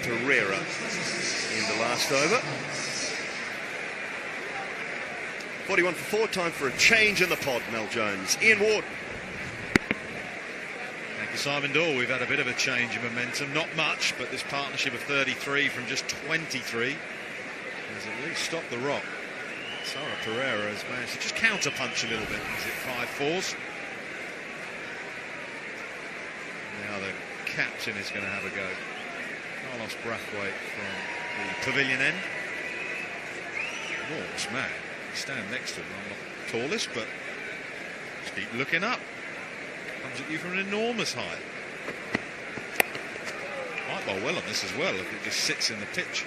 Pereira in the last over. 41 for 4, time for a change in the pod, Mel Jones. Ian Ward. Thank you, Simon Dorr. We've had a bit of a change in momentum. Not much, but this partnership of 33 from just 23 has at least stopped the rock. Sarah Pereira has managed to just counter-punch a little bit. Is it 5-4s? Now the captain is going to have a go. Carlos Brathwaite from the pavilion end. Enormous man. You stand next to him. I'm not the tallest, but just keep looking up. Comes at you from an enormous height. Might bowl well on this as well if it just sits in the pitch.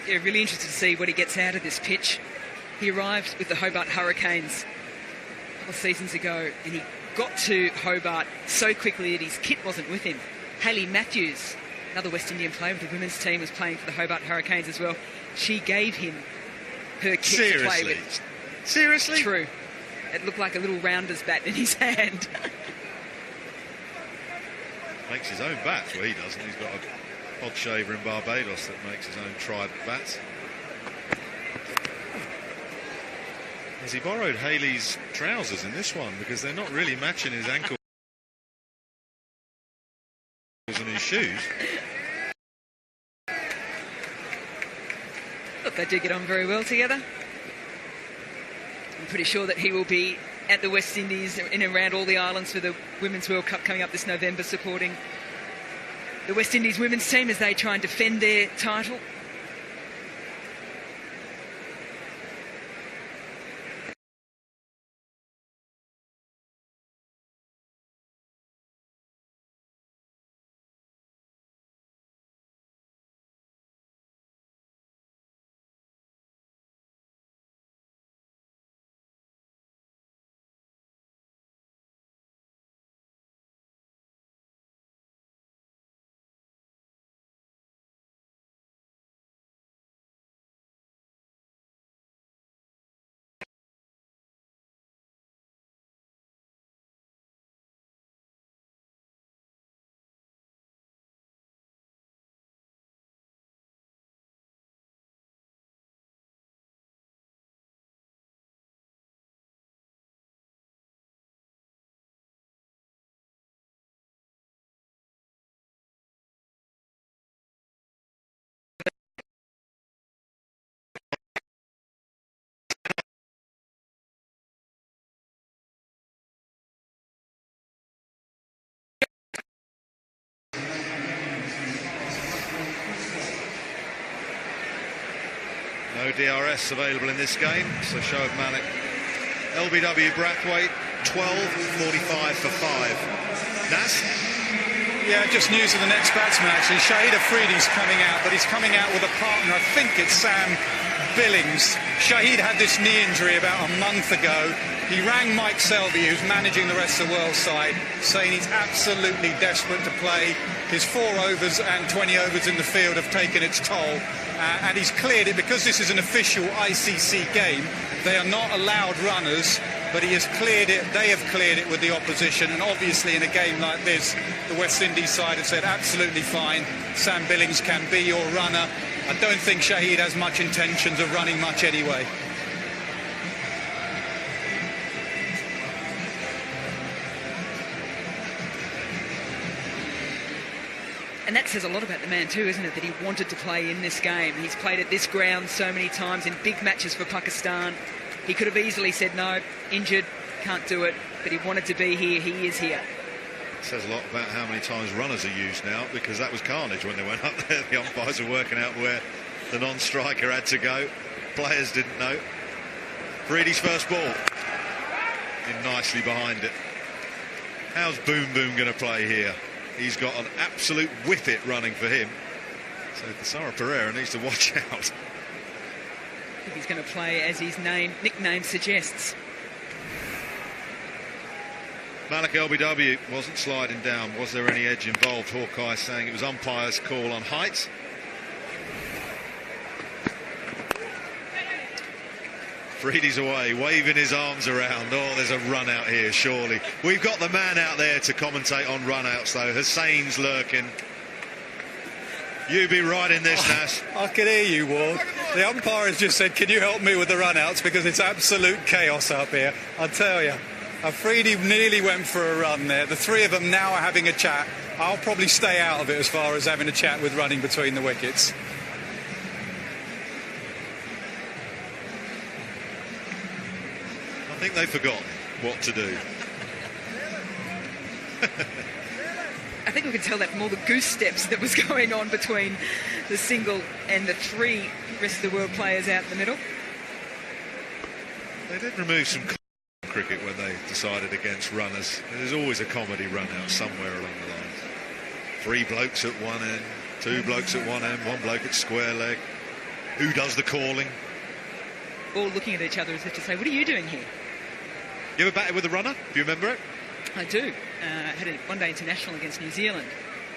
Yeah, really interested to see what he gets out of this pitch. He arrived with the Hobart Hurricanes a couple of seasons ago, and he got to Hobart so quickly that his kit wasn't with him. Hayley Matthews, another West Indian player with the women's team, was playing for the Hobart Hurricanes as well. She gave him her kit to play with. Seriously? True. It looked like a little rounder's bat in his hand. Makes his own bats. Well, he doesn't. He's got a pod shaver in Barbados that makes his own tried bats. Has he borrowed Haley's trousers in this one? Because they're not really matching his ankles and his shoes. Look, they do get on very well together. I'm pretty sure that he will be at the West Indies in and around all the islands for the Women's World Cup coming up this November, supporting the West Indies women's team as they try and defend their title. No DRS available in this game, so Shoaib Malik. LBW Brathwaite, 12.45 for 5. Nas? Yeah, just news of the next batsman, actually. Shahid Afridi's coming out, but he's coming out with a partner. I think it's Sam Billings. Shahid had this knee injury about a month ago. He rang Mike Selby, who's managing the rest of the world side, saying he's absolutely desperate to play. His 4 overs and 20 overs in the field have taken its toll. And he's cleared it because this is an official ICC game. They are not allowed runners, but he has cleared it. They have cleared it with the opposition. And obviously in a game like this, the West Indies side have said absolutely fine. Sam Billings can be your runner. I don't think Shahid has much intentions of running much anyway. And that says a lot about the man too, isn't it, that he wanted to play in this game. He's played at this ground so many times in big matches for Pakistan. He could have easily said, no, injured, can't do it, but he wanted to be here. He is here. It says a lot about how many times runners are used now, because that was carnage when they went up there. The umpires were working out where the non-striker had to go. Players didn't know. Freedy's first ball. In nicely behind it. How's Boom Boom going to play here? He's got an absolute whippet running for him. So Thisara Pereira needs to watch out. I think he's going to play as his nickname suggests. Malik LBW wasn't sliding down. Was there any edge involved? Hawkeye saying it was umpire's call on height. Freedy's away, waving his arms around. Oh, there's a run out here, surely. We've got the man out there to commentate on run outs, though. Hussein's lurking. You be right in this, Nas. I can hear you, Ward. The umpire has just said, can you help me with the run outs, because it's absolute chaos up here. I tell you, Afridi nearly went for a run there. The three of them now are having a chat. I'll probably stay out of it as far as having a chat with running between the wickets. I think they forgot what to do. I think we can tell that from all the goose steps that was going on between the single and the 3 rest of the world players out in the middle. They did remove some cricket when they decided against runners. There's always a comedy run out somewhere along the lines. 3 blokes at one end, 2 blokes at one end, 1 bloke at square leg. Who does the calling? All looking at each other as if to say, what are you doing here? You ever batted with a runner? Do you remember it? I do. Had a one-day international against New Zealand,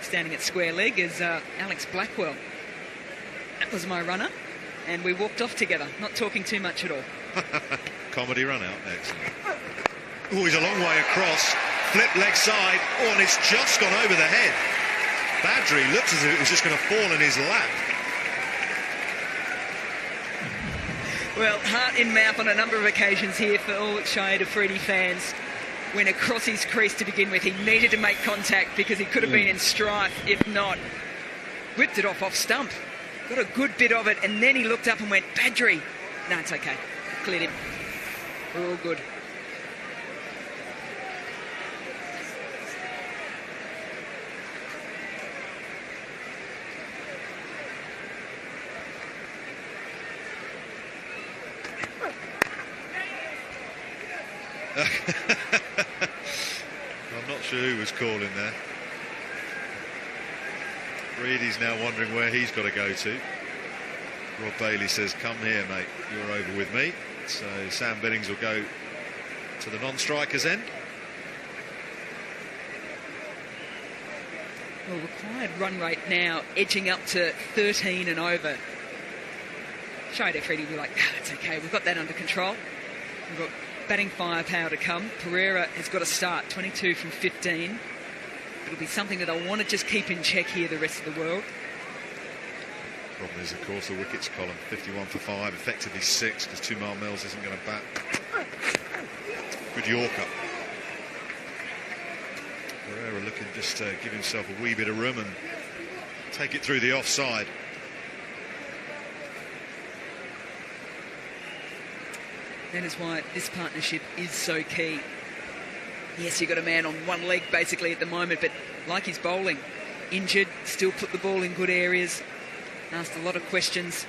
standing at square leg as Alex Blackwell. That was my runner, and we walked off together, not talking too much at all. Comedy run out, excellent. Oh, he's a long way across. Flip leg side. Oh, and it's just gone over the head. Badri looks as if it was just going to fall in his lap. Well, heart in mouth on a number of occasions here for all Shahid Afridi fans. Went across his crease to begin with. He needed to make contact because he could have been in strife, if not. Whipped it off stump. Got a good bit of it, and then he looked up and went, Badri. No, it's okay. Cleared him. We're all good. I'm not sure who was calling there. Reedy's now wondering where he's got to go to. Rob Bailey says, come here, mate, you're over with me. So Sam Billings will go to the non-striker's end. Well, required run rate now edging up to 13 and over. Shahid Afridi will be like, it's okay, we've got that under control. We've got batting firepower to come. Pereira has got to start 22 from 15. It'll be something that I want to just keep in check here the rest of the world. Problem is, of course, the wickets column 51 for 5, effectively 6, because 2 Mile Mills isn't going to bat. Good Yorker. Pereira looking just to give himself a wee bit of room and take it through the offside. That is why this partnership is so key. Yes, you've got a man on one leg basically at the moment, but like his bowling, injured, still put the ball in good areas, asked a lot of questions.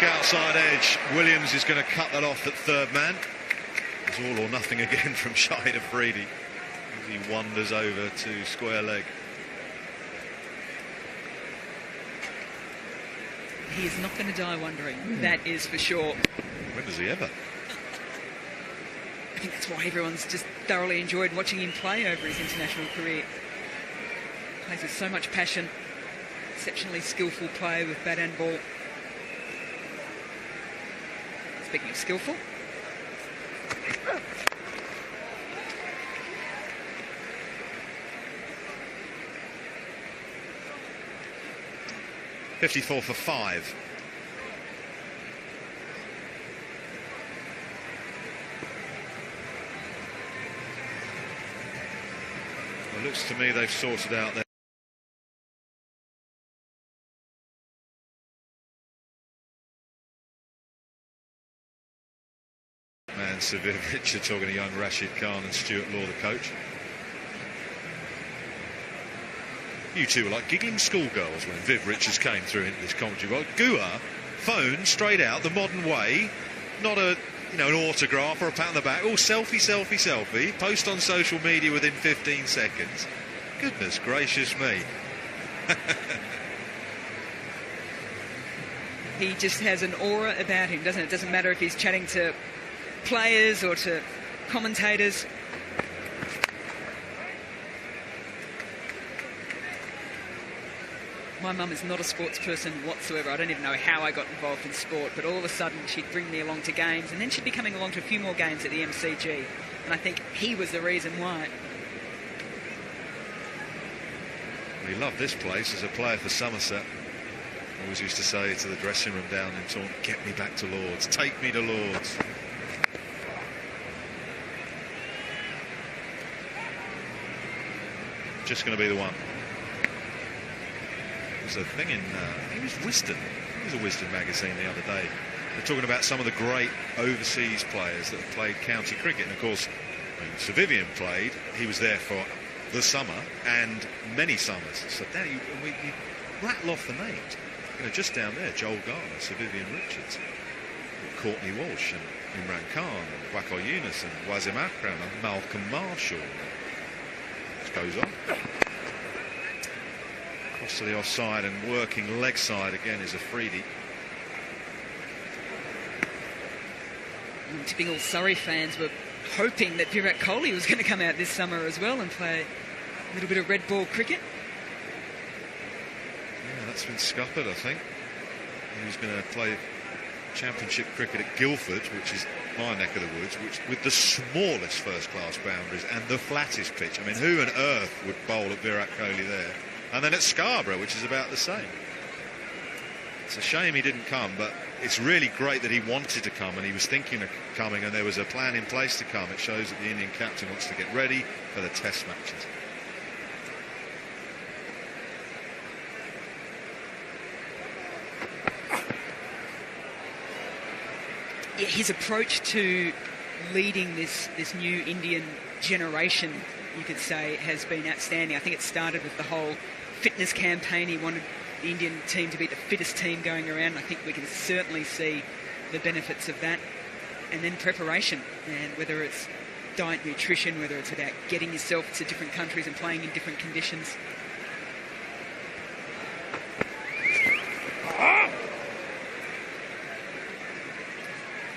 quick outside edge. Williams is going to cut that off at third man. It's all or nothing again from Shahid Afridi as he wanders over to square leg. He is not going to die wondering, that is for sure. When does he ever? I think that's why everyone's just thoroughly enjoyed watching him play over his international career. Plays with so much passion. Exceptionally skillful player with bat and ball. Speaking of skillful. .54 for 5. Well, it looks to me they've sorted out their man, Sir Viv Richard, talking to young Rashid Khan and Stuart Law, the coach. You two were like giggling schoolgirls when Viv Richards came through into this commentary box. Gua, phone straight out the modern way, not a an autograph or a pat on the back. All selfie, selfie, selfie. Post on social media within 15 seconds. Goodness gracious me. He just has an aura about him, doesn't it? It doesn't matter if he's chatting to players or to commentators. My mum is not a sports person whatsoever. I don't even know how I got involved in sport, but all of a sudden she'd bring me along to games, and then she'd be coming along to a few more games at the MCG, and I think he was the reason why. He loved this place as a player for Somerset. Always used to say to the dressing room down in Taunton, get me back to Lords, take me to Lords. Just going to be the one. There's a thing in, it was Wisden. It was a Wisden magazine the other day. They're talking about some of the great overseas players that have played county cricket. And of course, when Sir Vivian played, he was there for the summer and many summers. So now you rattle off the names. Just down there, Joel Garner, Sir Vivian Richards, Courtney Walsh and Imran Khan and Waqar Yunus and Wasim Akram and Malcolm Marshall. This goes on. Cross to the offside and working leg side again is Afridi. Typical Surrey fans were hoping that Virat Kohli was going to come out this summer as well and play a little bit of red ball cricket. Yeah, that's been scuppered, I think. He was going to play championship cricket at Guildford, which is my neck of the woods, which with the smallest first-class boundaries and the flattest pitch. I mean, who on earth would bowl at Virat Kohli there? And then at Scarborough, which is about the same. It's a shame he didn't come, but it's really great that he wanted to come and he was thinking of coming and there was a plan in place to come. It shows that the Indian captain wants to get ready for the test matches. Yeah, his approach to leading this new Indian generation, you could say, has been outstanding. I think it started with the whole fitness campaign. He wanted the Indian team to be the fittest team going around. I think we can certainly see the benefits of that. And then preparation, and whether it's diet, nutrition, whether it's about getting yourself to different countries and playing in different conditions.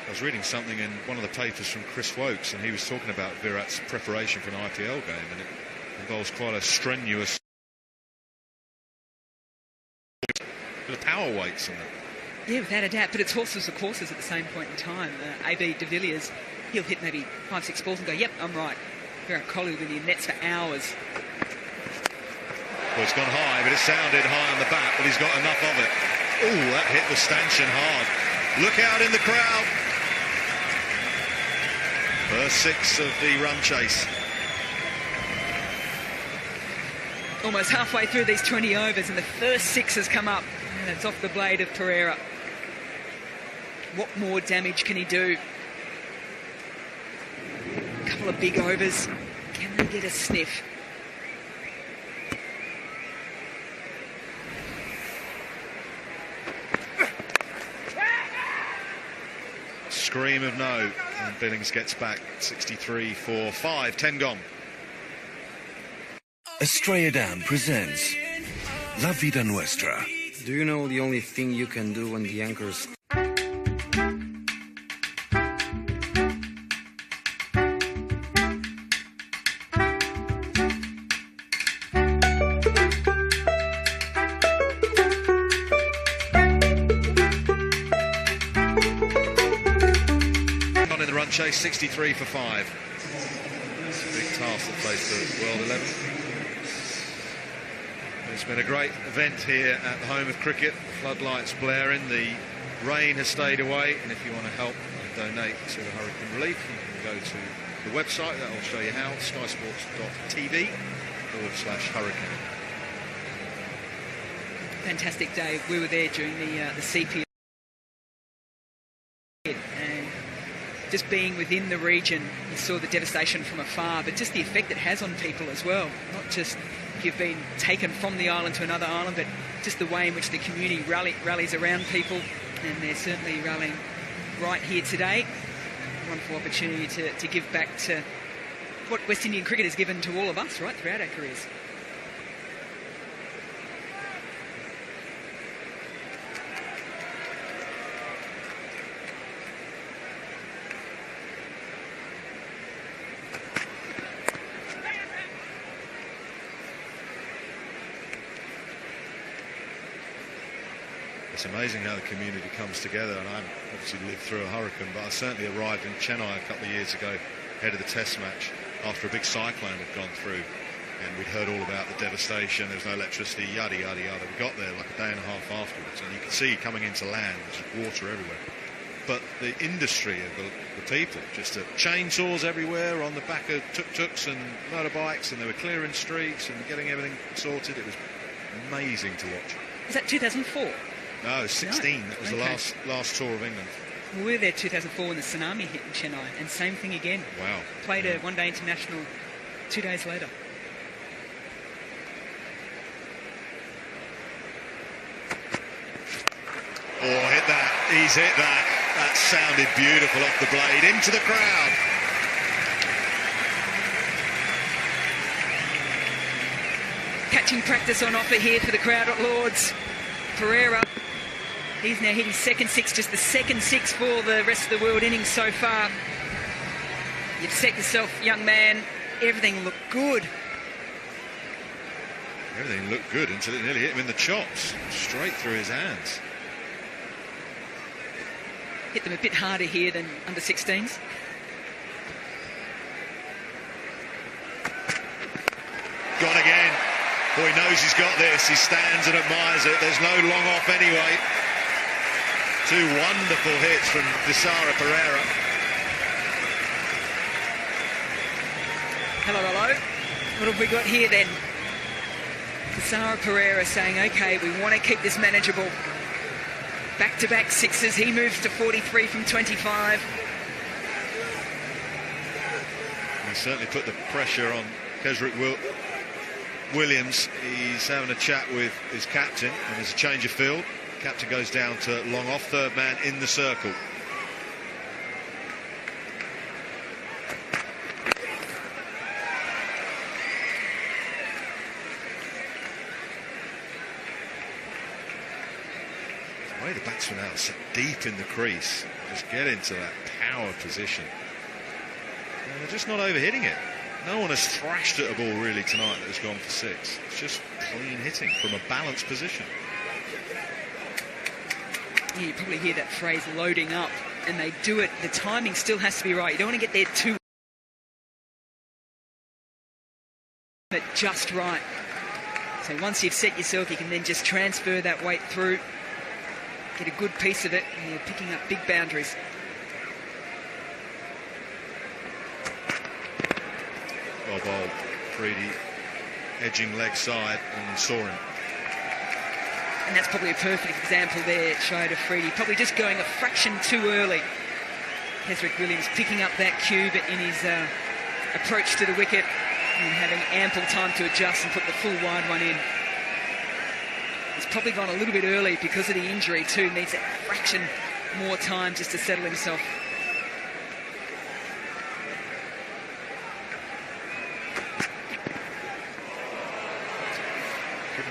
I was reading something in one of the papers from Chris Wokes, and he was talking about Virat's preparation for an IPL game, and it involves quite a strenuous bit of power weights and that. Yeah, without a doubt, but it's horses for courses at the same point in time. AB de Villiers, he'll hit maybe 5-6 balls and go, yep, I'm right. Virat Kohli will be in the nets for hours. Well, it's gone high, but it sounded high on the bat, but he's got enough of it. Oh, that hit the stanchion hard. Look out in the crowd. First 6 of the run chase. Almost halfway through these 20 overs and the first 6 has come up, and it's off the blade of Pereira. What more damage can he do? A couple of big overs. Can they get a sniff? scream of no, and Billings gets back 63 for 5. 10 gone. Estrella Damm presents La Vida Nuestra. Do you know the only thing you can do when the anchors... On in the run chase, 63 for 5. It's a big task that faced the World 11. It's been a great event here at the home of cricket. Floodlights blaring, the rain has stayed away, and if you want to help and donate to hurricane relief, you can go to the website. That will show you how, skysports.tv/hurricane. Fantastic day. We were there during the CPO, and just being within the region, you saw the devastation from afar, but just the effect it has on people as well. Not just if you've been taken from the island to another island, but just the way in which the community rallies around people, and they're certainly rallying right here today. Wonderful opportunity to give back to what West Indian cricket has given to all of us, right, throughout our careers. It's amazing how the community comes together, and I obviously lived through a hurricane, but I certainly arrived in Chennai a couple of years ago ahead of the test match after a big cyclone had gone through, and we'd heard all about the devastation. There was no electricity, yada yada yada. We got there like a day and a half afterwards, and you could see coming into land there's water everywhere, but the industry of the people, just chainsaws everywhere on the back of tuk-tuks and motorbikes, and they were clearing streets and getting everything sorted. It was amazing to watch. Is that 2004? No, 16. No. That was the last tour of England. We were there 2004 when the tsunami hit in Chennai, and same thing again. Wow. Played a one-day international 2 days later. Oh, hit that. He's hit that. That sounded beautiful off the blade. Into the crowd. Catching practice on offer here for the crowd at Lord's. Pereira, he's now hit his second six, just the second six for the rest of the world innings so far. You've set yourself, young man. Everything looked good. Everything looked good until it nearly hit him in the chops. Straight through his hands. Hit them a bit harder here than under 16s. Gone again. Oh, he knows he's got this. He stands and admires it. There's no long off anyway. 2 wonderful hits from Desara Pereira. Hello. What have we got here then? Desara Pereira saying, OK, we want to keep this manageable. Back-to-back sixes. He moves to 43 from 25. He certainly put the pressure on Kesrick Williams. He's having a chat with his captain, and there's a change of field. Captain goes down to long off, third man in the circle. The way the batsmen out sit deep in the crease, just get into that power position. And they're just not overhitting it. No one has thrashed at a ball really tonight that has gone for 6. It's just clean hitting from a balanced position. Yeah, you probably hear that phrase, loading up, and they do it. The timing still has to be right. You don't want to get there too, but just right. So once you've set yourself, you can then just transfer that weight through, get a good piece of it, and you're picking up big boundaries. Well bowled. Freedy edging leg side, and saw him. And that's probably a perfect example there, Shia to Freedy. Probably just going a fraction too early. Kesrick Williams picking up that cue, but in his approach to the wicket and having ample time to adjust and put the full wide one in. He's probably gone a little bit early because of the injury too. Needs a fraction more time just to settle himself.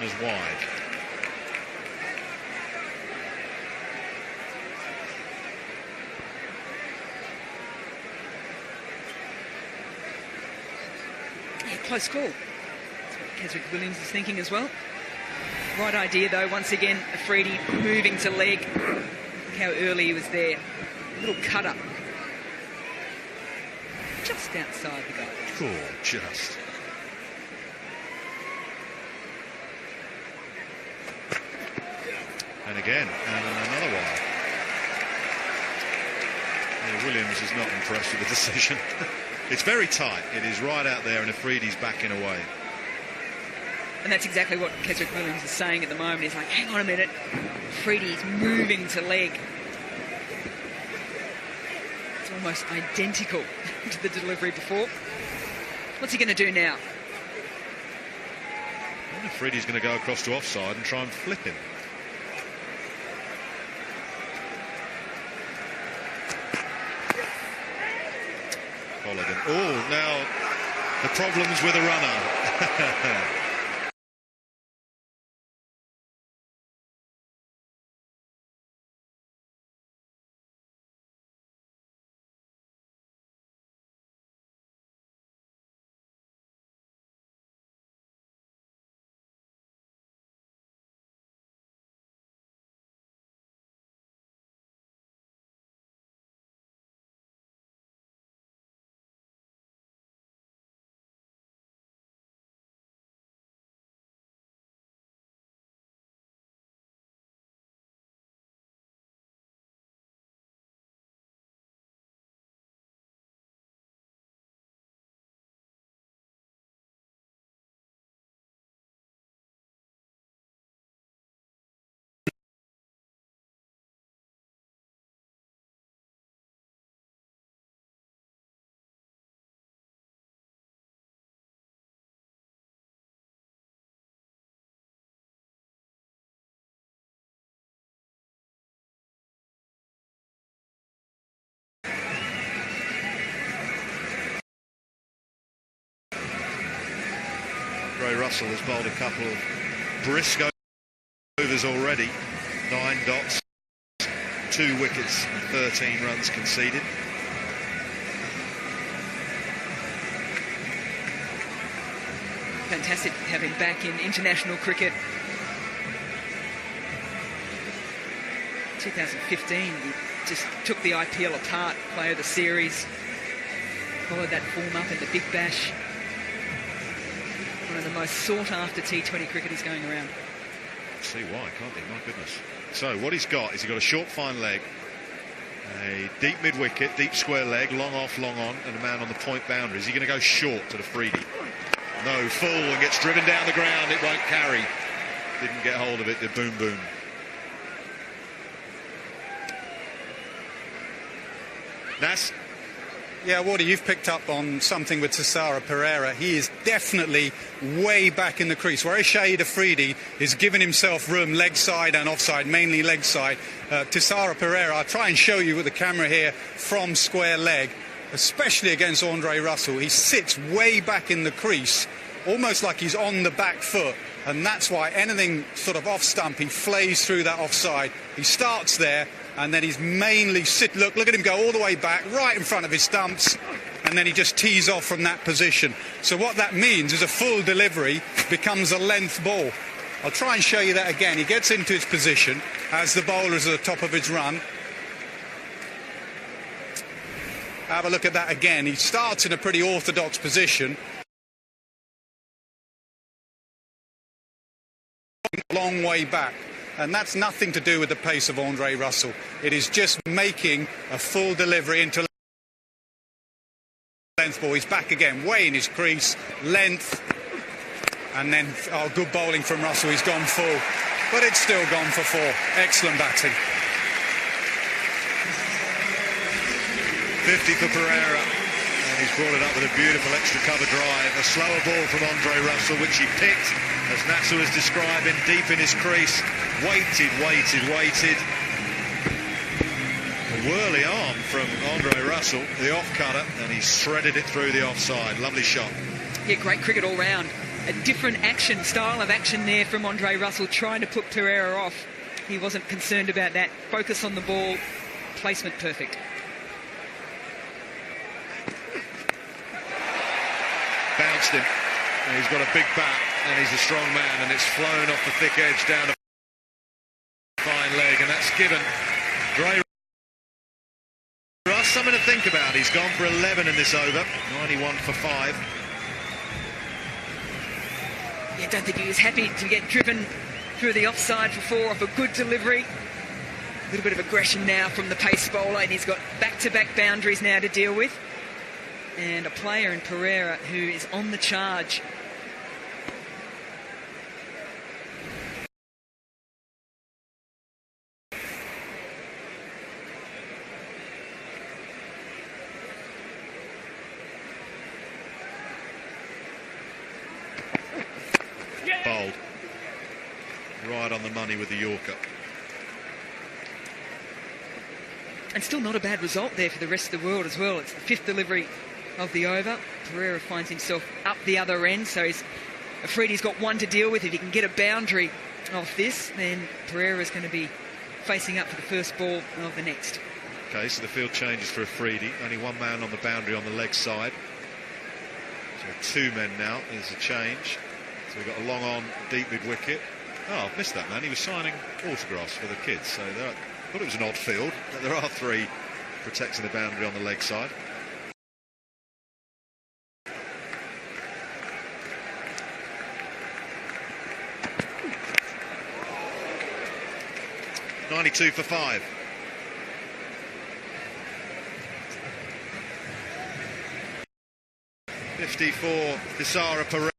as wide. Yeah, close call. That's what Keswick Williams is thinking as well. Right idea though, once again, Afridi moving to leg. Look how early he was there. Little cutter. Just outside the goal. Cool, just. And again, and another one. Yeah, Williams is not impressed with the decision. It's very tight. It is right out there, and Afridi's backing away. And that's exactly what Keswick Williams is saying at the moment. He's like, hang on a minute. Afridi's moving to leg. It's almost identical to the delivery before. What's he going to do now? Afridi's going to go across to offside and try and flip him. Colligan. Oh, now the problems with a runner. Andre Russell has bowled a couple of brisk overs already. 9 dots, 2 wickets, 13 runs conceded. Fantastic to have him back in international cricket. 2015, he just took the IPL apart, player of the series, followed that form up in the Big Bash. One of the most sought-after T20 cricketers going around. See why, can't he? My goodness. So what he's got is he's got a short, fine leg, a deep mid-wicket, deep square leg, long off, long on, and a man on the point boundary. Is he going to go short to the Afridi? No, full, and gets driven down the ground. It won't carry. Didn't get hold of it, did boom, boom. Nas? Yeah, Wardy, you've picked up on something with Thisara Pereira. He is definitely way back in the crease. Whereas Shahid Afridi is giving himself room leg side and offside, mainly leg side. Thisara Pereira, I'll try and show you with the camera here from square leg, especially against Andre Russell. He sits way back in the crease, almost like he's on the back foot. And that's why anything sort of off stump, he flays through that offside. He starts there, and then he's mainly look at him go all the way back, right in front of his stumps, and then he just tees off from that position. So what that means is a full delivery becomes a length ball. I'll try and show you that again. He gets into his position as the bowler is at the top of his run. Have a look at that again. He starts in a pretty orthodox position. Long way back. And that's nothing to do with the pace of Andre Russell. It is just making a full delivery into length ball. He's back again, way in his crease, length, and then good bowling from Russell. He's gone full, but it's still gone for 4. Excellent batting. 50 for Pereira, and he's brought it up with a beautiful extra cover drive. A slower ball from Andre Russell, which he picked, as Nasser was describing, deep in his crease. Waited. A whirly arm from Andre Russell, the off cutter, and he shredded it through the offside. Lovely shot. Yeah, great cricket all round. a different style of action there from Andre Russell, trying to put Pereira off. He wasn't concerned about that. Focus on the ball, placement perfect. Bounced him. And he's got a big bat and he's a strong man, and it's flown off the thick edge down a fine leg, and that's given Gray Russ something to think about. He's gone for 11 in this over, 91 for 5. Yeah, I don't think he was happy to get driven through the offside for 4 off a good delivery. A little bit of aggression now from the pace bowler, and he's got back-to-back boundaries now to deal with. And a player in Pereira who is on the charge. Bold. Right on the money with the Yorker. And still not a bad result there for the rest of the world as well. It's the 5th delivery of the over. Pereira finds himself up the other end, so he's afraid he's got 1 to deal with. If he can get a boundary off this, then Pereira's going to be facing up for the first ball of the next. Okay, so the field changes for Afridi. Only 1 man on the boundary on the leg side. So 2 men now. There's a change. So we've got a long on, deep mid-wicket. Oh, I've missed that, man. He was signing autographs for the kids. So I thought it was an odd field. But there are 3 protecting the boundary on the leg side. .92 for 5. .50 for Thisara Pereira.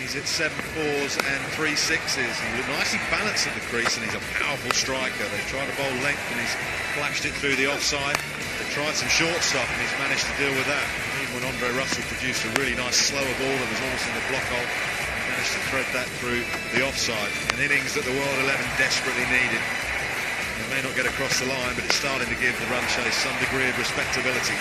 He's at 7 4s and 3 6s. He looked nicely balanced at the crease, and he's a powerful striker. They tried to bowl length, and he's flashed it through the offside. They tried some short stuff, and he's managed to deal with that. Even when Andre Russell produced a really nice slower ball that was almost in the block hole, he managed to thread that through the offside. An innings that the World 11 desperately needed. It may not get across the line, but it's starting to give the run chase some degree of respectability.